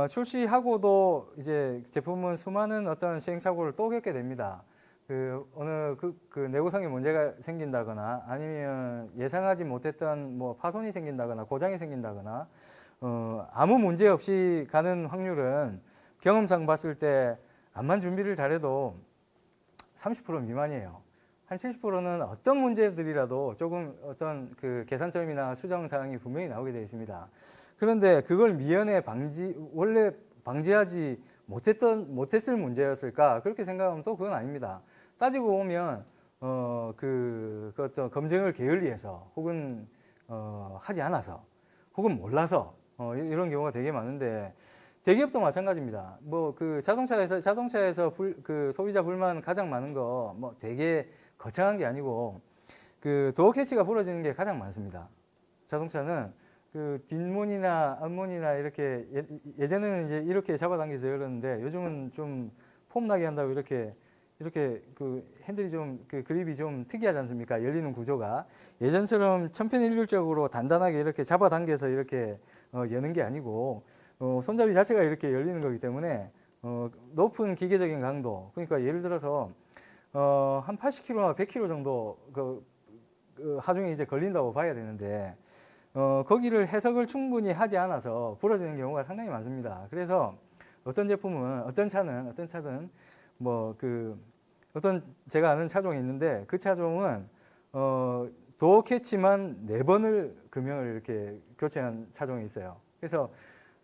출시하고도 이제 제품은 수많은 어떤 시행착오를 또 겪게 됩니다. 어느 내구성에 문제가 생긴다거나 아니면 예상하지 못했던 뭐 파손이 생긴다거나 고장이 생긴다거나 아무 문제 없이 가는 확률은 경험상 봤을 때 암만 준비를 잘해도 30% 미만이에요. 한 70%는 어떤 문제들이라도 조금 어떤 개선점이나 수정 사항이 분명히 나오게 되어 있습니다. 그런데 그걸 미연에 원래 방지하지 못했을 문제였을까? 그렇게 생각하면 또 그건 아닙니다. 따지고 보면 어떤 검증을 게을리해서 혹은 하지 않아서 혹은 몰라서 이런 경우가 되게 많은데 대기업도 마찬가지입니다. 뭐 자동차에서 소비자 불만 가장 많은 거 뭐 되게 거창한 게 아니고 도어 캐치가 부러지는 게 가장 많습니다. 자동차는 뒷문이나 앞문이나 이렇게 예전에는 이제 이렇게 잡아당겨서 열었는데 요즘은 좀 폼나게 한다고 이렇게 핸들이 좀 그립이 좀 특이하지 않습니까? 열리는 구조가 예전처럼 천편일률적으로 단단하게 이렇게 잡아당겨서 이렇게 여는 게 아니고 손잡이 자체가 이렇게 열리는 거기 때문에 높은 기계적인 강도, 그러니까 예를 들어서 한 80km나 100km 정도 하중에 이제 걸린다고 봐야 되는데 거기를 해석을 충분히 하지 않아서 부러지는 경우가 상당히 많습니다. 그래서 어떤 차든 뭐 제가 아는 차종이 있는데 그 차종은 도어 캐치만 4번을 금형을 이렇게 교체한 차종이 있어요. 그래서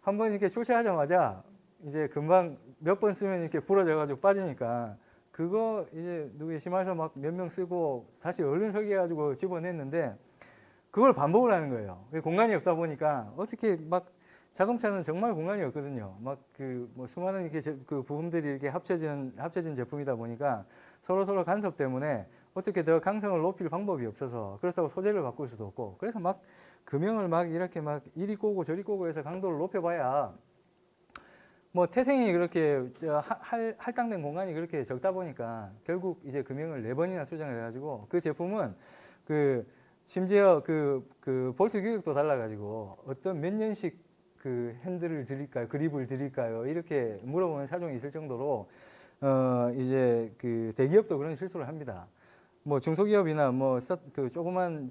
한번 이렇게 출시하자마자 이제 금방 몇 번 쓰면 이렇게 부러져가지고 빠지니까 그거 이제 심해서 막 몇 명 쓰고 다시 얼른 설계해가지고 집어냈는데 그걸 반복을 하는 거예요. 공간이 없다 보니까 어떻게 막 자동차는 정말 공간이 없거든요. 막 뭐 수많은 이렇게 부품들이 이렇게 합쳐진 제품이다 보니까 서로 간섭 때문에 어떻게 더 강성을 높일 방법이 없어서 그렇다고 소재를 바꿀 수도 없고 그래서 막 금형을 막 이렇게 막 이리 꼬고 저리 꼬고 해서 강도를 높여봐야 뭐 태생이 그렇게 할당된 공간이 그렇게 적다 보니까 결국 이제 금형을 4번이나 수정을 해가지고 그 제품은 심지어 볼트 규격도 달라가지고 어떤 몇 년씩 핸들을 드릴까요? 그립을 드릴까요? 이렇게 물어보는 차종이 있을 정도로 이제 대기업도 그런 실수를 합니다. 뭐 중소기업이나 뭐 조그만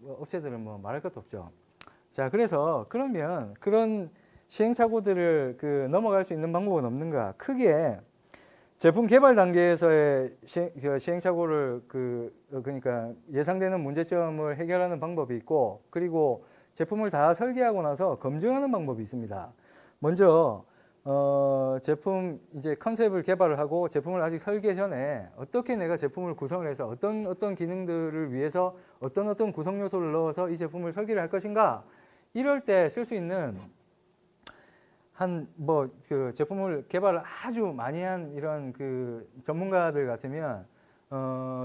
업체들은 뭐 말할 것도 없죠. 자, 그래서 그러면 그런 시행착오들을 넘어갈 수 있는 방법은 없는가? 크게 제품 개발 단계에서의 시행착오를 그러니까 예상되는 문제점을 해결하는 방법이 있고 그리고 제품을 다 설계하고 나서 검증하는 방법이 있습니다. 먼저 제품 이제 컨셉을 개발을 하고 제품을 아직 설계 전에 어떻게 내가 제품을 구성을 해서 어떤 기능들을 위해서 어떤 구성 요소를 넣어서 이 제품을 설계를 할 것인가 이럴 때 쓸 수 있는 제품을 개발을 아주 많이 한 이런 전문가들 같으면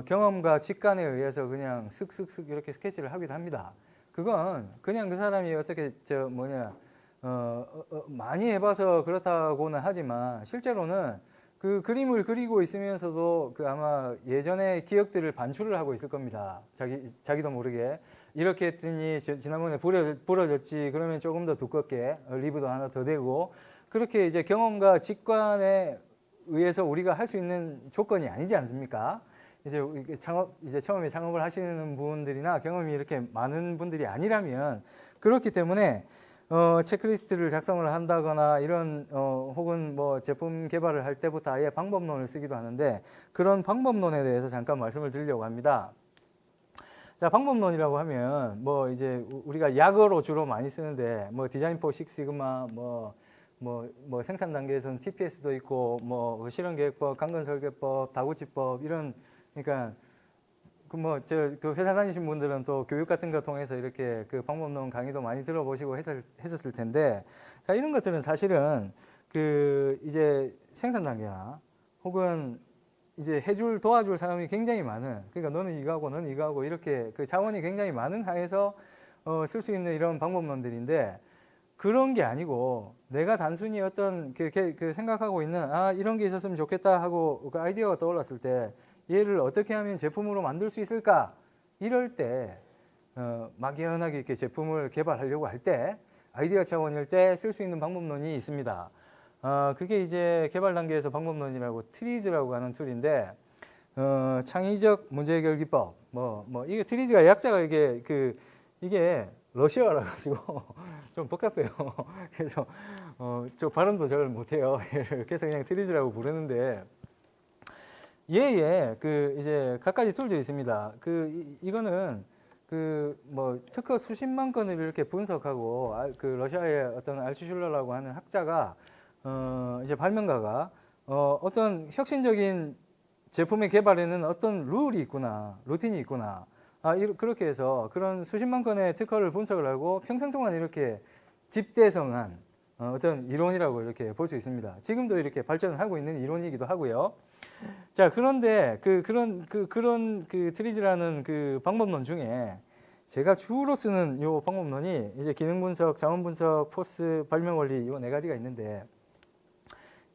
경험과 직관에 의해서 그냥 슥슥슥 이렇게 스케치를 하기도 합니다. 그건 그냥 그 사람이 어떻게 많이 해봐서 그렇다고는 하지만 실제로는 그 그림을 그리고 있으면서도 그 아마 예전의 기억들을 반출을 하고 있을 겁니다. 자기도 모르게. 이렇게 했더니 지난번에 부러졌지. 그러면 조금 더 두껍게 리브도 하나 더 대고, 그렇게 이제 경험과 직관에 의해서 우리가 할 수 있는 조건이 아니지 않습니까? 이제 처음에 창업을 하시는 분들이나 경험이 이렇게 많은 분들이 아니라면, 그렇기 때문에 체크리스트를 작성을 한다거나 이런 혹은 뭐 제품 개발을 할 때부터 아예 방법론을 쓰기도 하는데, 그런 방법론에 대해서 잠깐 말씀을 드리려고 합니다. 자, 방법론이라고 하면 뭐 이제 우리가 약어로 주로 많이 쓰는데, 뭐 디자인 포 식시그마, 뭐 생산 단계에서는 TPS도 있고, 뭐 실현 계획법, 강건 설계법, 다구치법, 이런, 그러니까 그 회사 다니신 분들은 또 교육 같은 거 통해서 이렇게 그 방법론 강의도 많이 들어보시고 했었을 텐데, 자, 이런 것들은 사실은 그 이제 생산 단계나 혹은 이제 도와줄 사람이 굉장히 많은, 그러니까 너는 이거 하고 너는 이거 하고 이렇게 그 자원이 굉장히 많은 하에서 쓸 수 있는 이런 방법론들인데, 그런 게 아니고 내가 단순히 어떤 그 생각하고 있는 이런 게 있었으면 좋겠다 하고 그 아이디어가 떠올랐을 때 얘를 어떻게 하면 제품으로 만들 수 있을까? 이럴 때 막연하게 이렇게 제품을 개발하려고 할 때, 아이디어 차원일 때 쓸 수 있는 방법론이 있습니다. 그게 이제 개발 단계에서 방법론이라고 트리즈라고 하는 툴인데, 창의적 문제 해결 기법. 이게 트리즈가 약자가 이게 러시아라 가지고 좀 복잡해요. 그래서 저 발음도 잘 못해요. 그래서 그냥 트리즈라고 부르는데, 그 이제 갖가지 툴도 있습니다. 이거는 특허 수십만 건을 이렇게 분석하고, 그 러시아의 어떤 알츠슐러라고 하는 학자가 이제 발명가가 어떤 혁신적인 제품의 개발에는 어떤 룰이 있구나, 루틴이 있구나. 그렇게 해서 그런 수십만 건의 특허를 분석을 하고 평생 동안 이렇게 집대성한 어떤 이론이라고 이렇게 볼 수 있습니다. 지금도 이렇게 발전을 하고 있는 이론이기도 하고요. 자, 그런데 그런 트리즈라는 그 방법론 중에 제가 주로 쓰는 요 방법론이 이제 기능 분석, 자원 분석, 포스, 발명 원리, 요 네 가지가 있는데,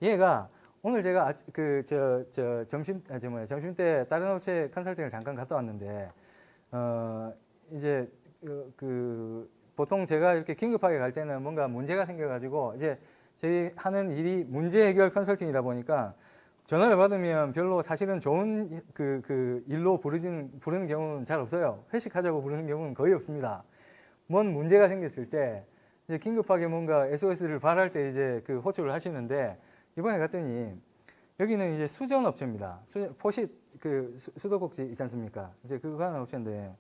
얘가 오늘 제가 점심 때 다른 업체 컨설팅을 잠깐 갔다 왔는데, 이제 보통 제가 이렇게 긴급하게 갈 때는 뭔가 문제가 생겨가지고, 이제 저희 하는 일이 문제 해결 컨설팅이다 보니까 전화를 받으면 별로 사실은 좋은 일로 부르는 경우는 잘 없어요. 회식하자고 부르는 경우는 거의 없습니다. 뭔 문제가 생겼을 때 이제 긴급하게 뭔가 SOS를 발할 때 이제 그 호출을 하시는데, 이번에 갔더니 여기는 이제 수전 업체입니다. 포sit 수도꼭지 있지 않습니까? 이제 그거 하는 업체인데,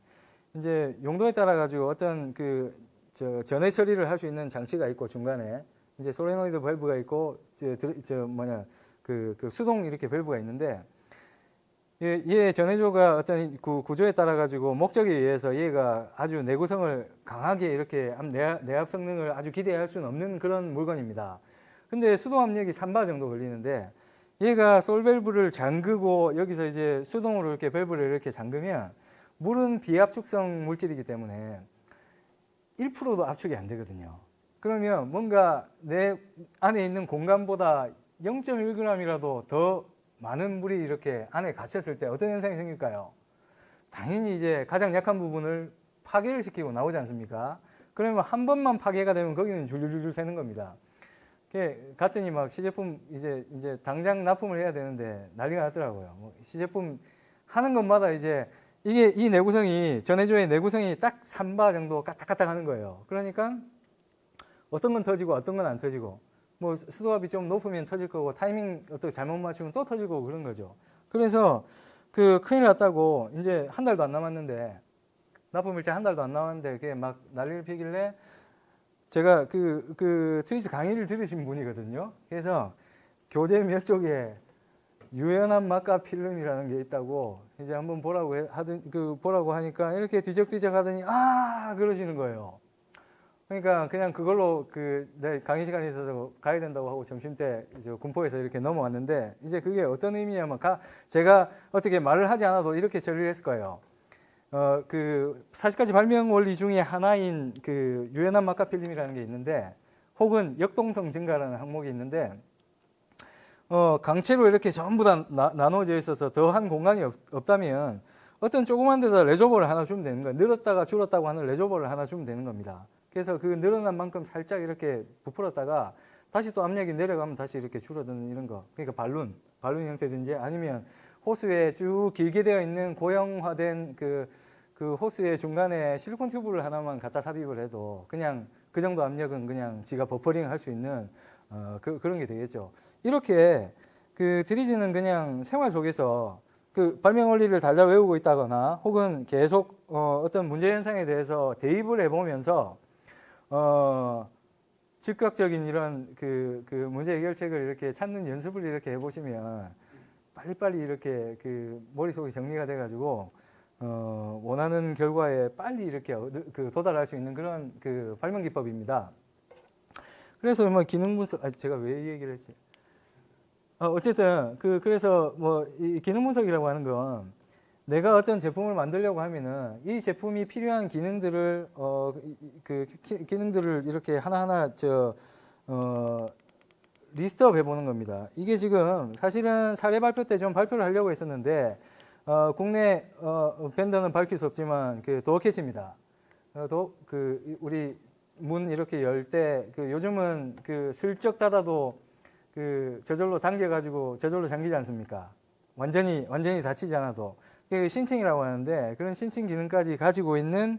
이제 용도에 따라 가지고 어떤 전해 처리를 할 수 있는 장치가 있고, 중간에 이제 소레노이드 밸브가 있고, 수동 이렇게 밸브가 있는데, 얘 전해조가 어떤 구조에 따라 가지고 목적에 의해서 얘가 아주 내구성을 강하게 이렇게 내압 성능을 아주 기대할 수는 없는 그런 물건입니다. 근데 수동 압력이 3바 정도 걸리는데, 얘가 솔밸브를 잠그고 여기서 이제 수동으로 이렇게 밸브를 이렇게 잠그면, 물은 비압축성 물질이기 때문에 1%도 압축이 안 되거든요. 그러면 뭔가 내 안에 있는 공간보다 0.1g이라도 더 많은 물이 이렇게 안에 갇혔을 때 어떤 현상이 생길까요? 당연히 이제 가장 약한 부분을 파괴를 시키고 나오지 않습니까? 그러면 한 번만 파괴가 되면 거기는 줄줄줄 새는 겁니다. 갔더니 막 시제품 이제 당장 납품을 해야 되는데 난리가 났더라고요. 시제품 하는 것마다 이제 이 내구성이, 전해조의 내구성이 딱 3바 정도 까딱까딱 하는 거예요. 그러니까 어떤 건 터지고 어떤 건 안 터지고, 뭐 수도압이 좀 높으면 터질 거고, 타이밍 어떻게 잘못 맞추면 또 터지고 그런 거죠. 그래서 큰일 났다고, 이제 한 달도 안 남았는데, 납품일째 한 달도 안 남았는데 그게 막 난리를 피길래, 제가 트위치 강의를 들으신 분이거든요. 그래서 교재 몇 쪽에 유연한 막가 필름이라는 게 있다고 이제 한번 보라고 하니까 이렇게 뒤적뒤적 하더니 그러시는 거예요. 그러니까 그냥 그걸로 내 강의 시간이 있어서 가야 된다고 하고 점심 때 이제 군포에서 이렇게 넘어왔는데, 이제 그게 어떤 의미냐면 제가 어떻게 말을 하지 않아도 이렇게 처리를 했을 거예요. 40가지 발명 원리 중에 하나인 유연한 막가 필름이라는 게 있는데, 혹은 역동성 증가라는 항목이 있는데, 강체로 이렇게 전부 다 나눠져 있어서 더한 공간이 없다면 어떤 조그만 데다 레저버를 하나 주면 되는 거예요. 늘었다가 줄었다고 하는 레저버를 하나 주면 되는 겁니다. 그래서 그 늘어난 만큼 살짝 이렇게 부풀었다가 다시 또 압력이 내려가면 다시 이렇게 줄어드는 이런 거. 그러니까 발룬 형태든지 아니면 호스에 쭉 길게 되어 있는 고형화된 그 호스의 중간에 실리콘 튜브를 하나만 갖다 삽입을 해도 그냥 그 정도 압력은 그냥 지가 버퍼링 할 수 있는 그런 게 되겠죠. 이렇게 그 드리즈는 그냥 생활 속에서 그 발명 원리를 달달 외우고 있다거나 혹은 계속 어떤 문제 현상에 대해서 대입을 해보면서 즉각적인 이런 그 문제 해결책을 이렇게 찾는 연습을 이렇게 해보시면 빨리빨리 이렇게 그 머릿속이 정리가 돼가지고 원하는 결과에 빨리 이렇게 도달할 수 있는 그런 그 발명 기법입니다. 그래서 뭐 기능 분석, 제가 왜 이 얘기를 했지? 어쨌든 그래서 뭐 이 기능 분석이라고 하는 건 내가 어떤 제품을 만들려고 하면은 이 제품이 필요한 기능들을 기능들을 이렇게 하나하나 리스트업 해보는 겁니다. 이게 지금 사실은 사례 발표 때 좀 발표를 하려고 했었는데 국내 벤더는 밝힐 수 없지만 그 도어캐치입니다. 우리 문 이렇게 열 때 요즘은 슬쩍 닫아도 저절로 당겨가지고 저절로 잠기지 않습니까? 완전히 닫히지 않아도. 신칭이라고 하는데 그런 신칭 기능까지 가지고 있는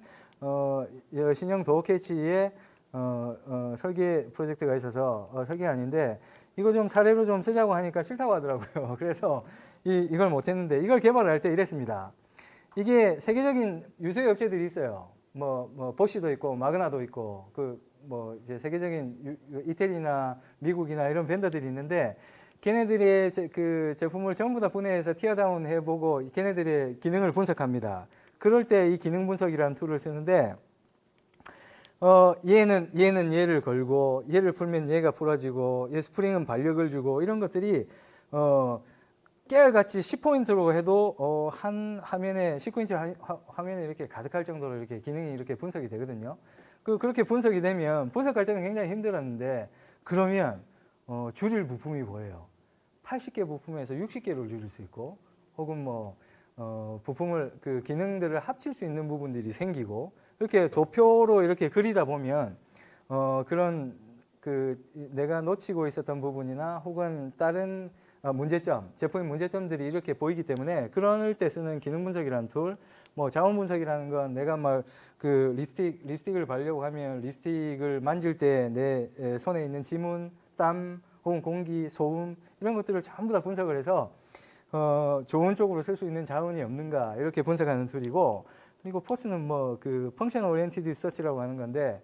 신형 도어 캐치의 설계 프로젝트가 있어서 설계가 아닌데 이거 좀 사례로 좀 쓰자고 하니까 싫다고 하더라고요. 그래서 이걸 못했는데 이걸 개발을 할 때 이랬습니다. 이게 세계적인 유수의 업체들이 있어요. 뭐 보쉬도 있고 마그나도 있고 뭐 이제 세계적인 이태리나 미국이나 이런 벤더들이 있는데 걔네들의 그 제품을 전부 다 분해해서 티어다운 해보고 걔네들의 기능을 분석합니다. 그럴 때 이 기능 분석이라는 툴을 쓰는데 얘는 얘를 걸고 얘를 풀면 얘가 풀어지고 얘 스프링은 반력을 주고 이런 것들이 깨알같이 10포인트로 해도 한 화면에 19인치 화면에 이렇게 가득할 정도로 이렇게 기능이 이렇게 분석이 되거든요. 그렇게 분석이 되면 분석할 때는 굉장히 힘들었는데 그러면 줄일 부품이 뭐예요? 80개 부품에서 60개를 줄일 수 있고 혹은 뭐 부품을 기능들을 합칠 수 있는 부분들이 생기고 이렇게 도표로 이렇게 그리다 보면 그런 내가 놓치고 있었던 부분이나 혹은 다른 문제점, 제품의 문제점들이 이렇게 보이기 때문에 그럴 때 쓰는 기능 분석이라는 툴, 뭐 자원 분석이라는 건 내가 막 립스틱을 바르려고 하면 립스틱을 만질 때 내 손에 있는 지문, 땀 혹은 공기, 소음 이런 것들을 전부 다 분석을 해서 좋은 쪽으로 쓸 수 있는 자원이 없는가 이렇게 분석하는 툴이고 그리고 포스는 뭐 펑션 오리엔티드 서치라고 하는 건데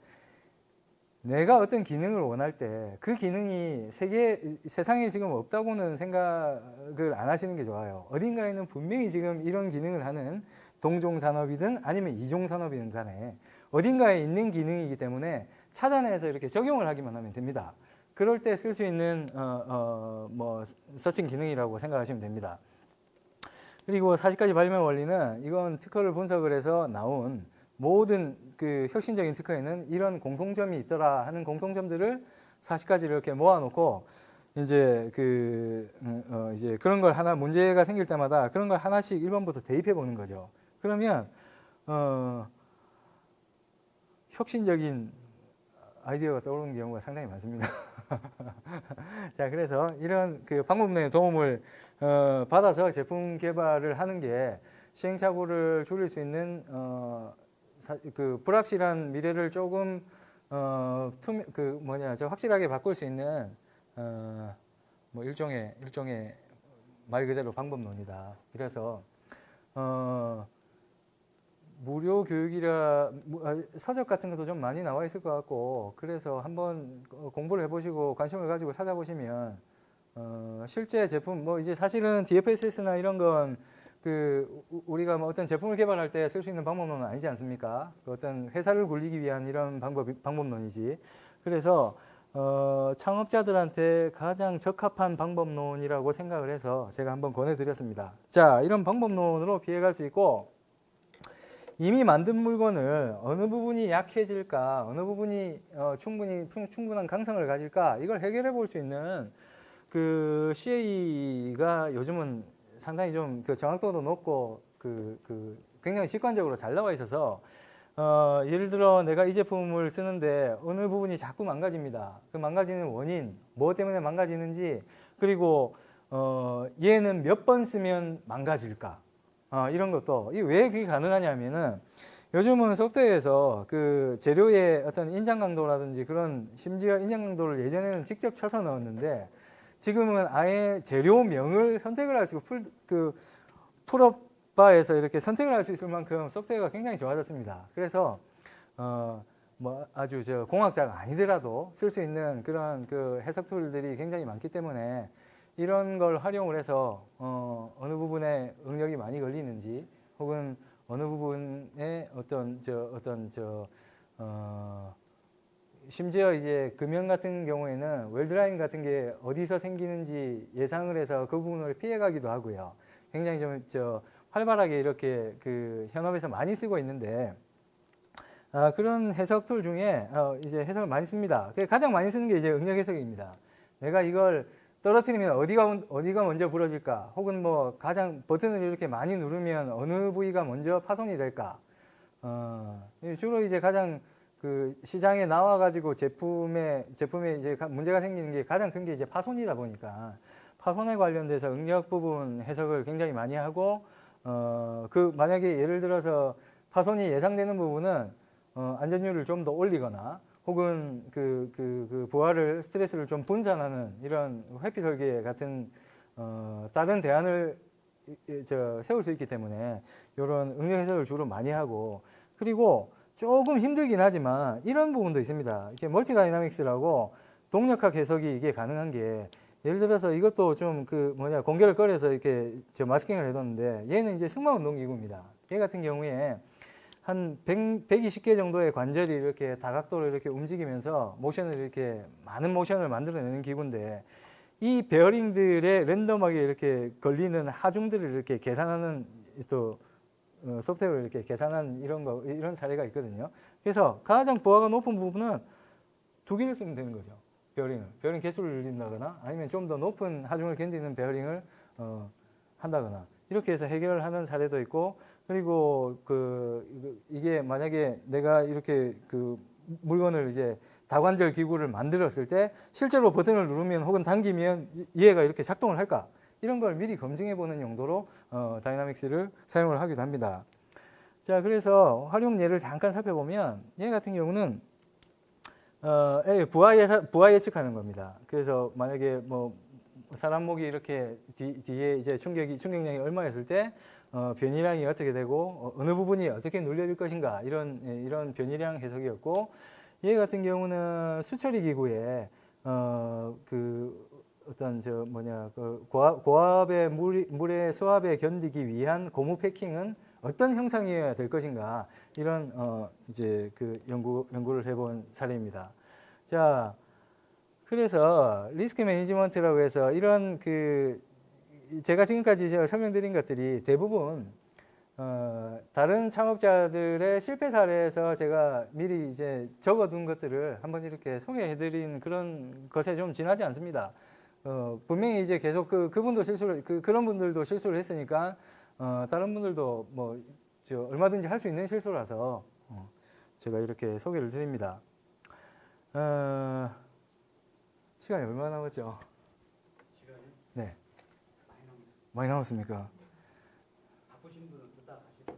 내가 어떤 기능을 원할 때 그 기능이 세상에 지금 없다고는 생각을 안 하시는 게 좋아요. 어딘가에는 분명히 지금 이런 기능을 하는 동종 산업이든 아니면 이종 산업이든 간에 어딘가에 있는 기능이기 때문에 찾아내서 이렇게 적용을 하기만 하면 됩니다. 그럴 때 쓸 수 있는 뭐 서칭 기능이라고 생각하시면 됩니다. 그리고 40가지 발명 원리는 이건 특허를 분석을 해서 나온 모든 혁신적인 특허에는 이런 공통점이 있더라 하는 공통점들을 40가지를 이렇게 모아놓고 이제 이제 그런 걸 하나 문제가 생길 때마다 그런 걸 하나씩 1번부터 대입해 보는 거죠. 그러면 혁신적인 아이디어가 떠오르는 경우가 상당히 많습니다. 자, 그래서 이런 방법론의 도움을 받아서 제품 개발을 하는 게 시행착오를 줄일 수 있는 불확실한 미래를 조금 확실하게 바꿀 수 있는 뭐 일종의 말 그대로 방법론이다. 그래서 무료 교육이라 서적 같은 것도 좀 많이 나와 있을 것 같고 그래서 한번 공부를 해보시고 관심을 가지고 찾아보시면 실제 제품 뭐 이제 사실은 DFSS나 이런 건 우리가 뭐 어떤 제품을 개발할 때 쓸 수 있는 방법론은 아니지 않습니까? 어떤 회사를 굴리기 위한 이런 방법론이지. 그래서 창업자들한테 가장 적합한 방법론이라고 생각을 해서 제가 한번 권해드렸습니다. 자, 이런 방법론으로 피해갈 수 있고 이미 만든 물건을 어느 부분이 약해질까, 어느 부분이 충분한 강성을 가질까 이걸 해결해 볼 수 있는 그 CA가 요즘은 상당히 좀 그 정확도도 높고 굉장히 직관적으로 잘 나와 있어서 예를 들어 내가 이 제품을 쓰는데 어느 부분이 자꾸 망가집니다. 그 망가지는 원인, 뭐 때문에 망가지는지, 그리고 얘는 몇 번 쓰면 망가질까? 이런 것도. 이게 왜 그게 가능하냐면은 요즘은 소프트웨어에서 그 재료의 어떤 인장 강도라든지 그런, 심지어 인장 강도를 예전에는 직접 쳐서 넣었는데 지금은 아예 재료명을 선택을 할 수 있고 풀업바에서 이렇게 선택을 할 수 있을 만큼 소프트웨어가 굉장히 좋아졌습니다. 그래서 뭐 아주 저 공학자가 아니더라도 쓸 수 있는 그런 그 해석 툴들이 굉장히 많기 때문에 이런 걸 활용을 해서 어느 부분에 응력이 많이 걸리는지, 혹은 어느 부분에 심지어 이제 금형 같은 경우에는 웰드라인 같은 게 어디서 생기는지 예상을 해서 그 부분을 피해가기도 하고요. 굉장히 좀 활발하게 이렇게 그 현업에서 많이 쓰고 있는데, 그런 해석 툴 중에 이제 해석을 많이 씁니다. 가장 많이 쓰는 게 이제 응력 해석입니다. 내가 이걸 떨어뜨리면 어디가 먼저 부러질까? 혹은 뭐 가장 버튼을 이렇게 많이 누르면 어느 부위가 먼저 파손이 될까? 주로 이제 가장 그 시장에 나와가지고 제품에 이제 문제가 생기는 게 가장 큰 게 이제 파손이다 보니까 파손에 관련돼서 응력 부분 해석을 굉장히 많이 하고, 만약에 예를 들어서 파손이 예상되는 부분은 안전율을 좀 더 올리거나, 혹은 부하를 스트레스를 좀 분산하는 이런 회피 설계 같은 다른 대안을 세울 수 있기 때문에 이런 응력 해석을 주로 많이 하고, 그리고 조금 힘들긴 하지만 이런 부분도 있습니다. 이렇게 멀티 다이나믹스라고 동력학 해석이 이게 가능한 게, 예를 들어서 이것도 좀 공결을 꺼내서 이렇게 마스킹을 해뒀는데, 얘는 이제 승마 운동 기구입니다. 얘 같은 경우에 한 120개 정도의 관절이 이렇게 다각도로 이렇게 움직이면서 많은 모션을 만들어내는 기구인데, 이 베어링들의 랜덤하게 이렇게 걸리는 하중들을 이렇게 계산하는 소프트웨어를 이렇게 계산한 이런 사례가 있거든요. 그래서 가장 부하가 높은 부분은 2개를 쓰면 되는 거죠. 베어링 개수를 늘린다거나, 아니면 좀 더 높은 하중을 견디는 베어링을 한다거나, 이렇게 해서 해결하는 사례도 있고, 그리고 이게 만약에 내가 이렇게 물건을 이제 다관절 기구를 만들었을 때 실제로 버튼을 누르면 혹은 당기면 얘가 이렇게 작동을 할까? 이런 걸 미리 검증해 보는 용도로 다이나믹스를 사용을 하기도 합니다. 자, 그래서 활용 예를 잠깐 살펴보면, 얘 같은 경우는 부하 예측하는 겁니다. 그래서 만약에 뭐 사람 목이 이렇게 뒤에 이제 충격량이 얼마였을 때 변이량이 어떻게 되고 어느 부분이 어떻게 눌려질 것인가, 이런 변이량 해석이었고, 얘 같은 경우는 수처리 기구에 고압의 물의 수압에 견디기 위한 고무 패킹은 어떤 형상이어야 될 것인가, 이런 이제 연구를 해본 사례입니다. 자, 그래서 리스크 매니지먼트라고 해서 이런 제가 지금까지 설명드린 것들이 대부분 다른 창업자들의 실패 사례에서 제가 미리 이제 적어둔 것들을 한번 이렇게 소개해드린 그런 것에 좀 지나지 않습니다. 분명히 이제 계속 그분도 그런 분들도 실수를 했으니까 다른 분들도 뭐 얼마든지 할 수 있는 실수라서 제가 이렇게 소개를 드립니다. 시간이 얼마나 남았죠? 시간이 네. 많이 많이 남았습니다. 남았습니까? 바쁘신 분은 듣다 가시고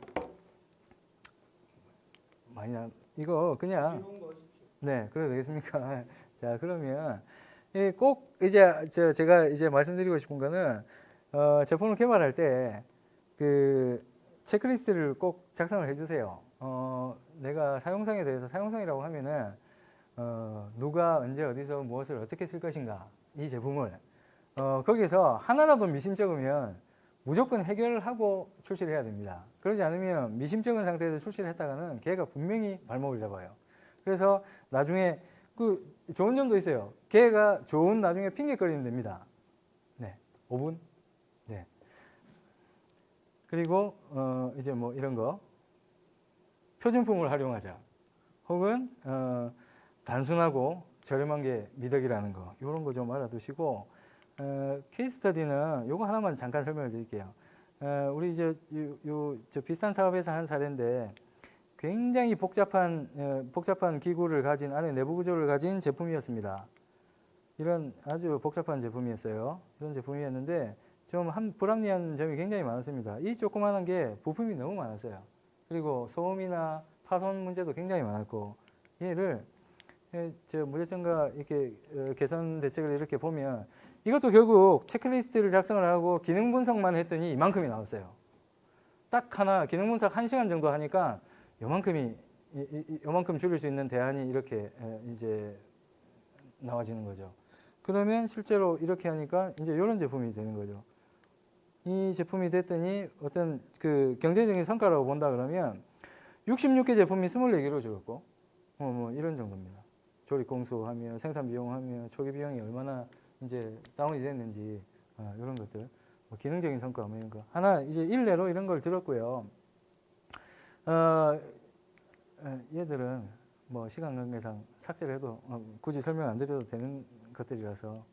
이거 그냥 이런 거 하십시오. 네, 그래도 되겠습니까? 자, 그러면 꼭 이제 제가 이제 말씀드리고 싶은 거는 제품을 개발할 때 체크리스트를 꼭 작성을 해주세요. 내가 사용성에 대해서 사용성이라고 하면은 누가 언제 어디서 무엇을 어떻게 쓸 것인가, 이 제품을 거기서 하나라도 미심쩍으면 무조건 해결을 하고 출시를 해야 됩니다. 그러지 않으면 미심쩍은 상태에서 출시를 했다가는 걔가 분명히 발목을 잡아요. 그래서 나중에 좋은 점도 있어요. 걔가 좋은 나중에 핑계거리면 됩니다. 네, 5분. 네. 그리고 이제 뭐 이런 거 표준품을 활용하자. 혹은 단순하고 저렴한 게 미덕이라는 거, 이런 거 좀 알아두시고, 케이스 스터디는 요거 하나만 잠깐 설명을 드릴게요. 우리 저 비슷한 사업에서 한 사례인데 굉장히 복잡한 기구를 가진 안에 내부 구조를 가진 제품이었습니다. 이런 아주 복잡한 제품이었어요. 이런 제품이었는데 좀 불합리한 점이 굉장히 많았습니다. 이 조그마한 게 부품이 너무 많았어요. 그리고 소음이나 파손 문제도 굉장히 많았고 얘를 저 무제점과 이렇게 개선 대책을 이렇게 보면 이것도 결국 체크리스트를 작성을 하고 기능 분석만 했더니 이만큼이 나왔어요. 딱 하나 기능 분석 1시간 정도 하니까 요만큼 줄일 수 있는 대안이 이렇게 이제 나와지는 거죠. 그러면 실제로 이렇게 하니까 이제 이런 제품이 되는 거죠. 이 제품이 됐더니 어떤 그 경제적인 성과라고 본다 그러면 66개 제품이 24개로 줄었고 뭐 이런 정도입니다. 조립 공수하며 생산 비용하며 초기 비용이 얼마나 이제 다운이 됐는지 이런 것들 뭐 기능적인 성과 뭐 이런 거 하나 이제 일례로 이런 걸 들었고요. 얘들은 뭐 시간 관계상 삭제를 해도 굳이 설명 안 드려도 되는 것들이라서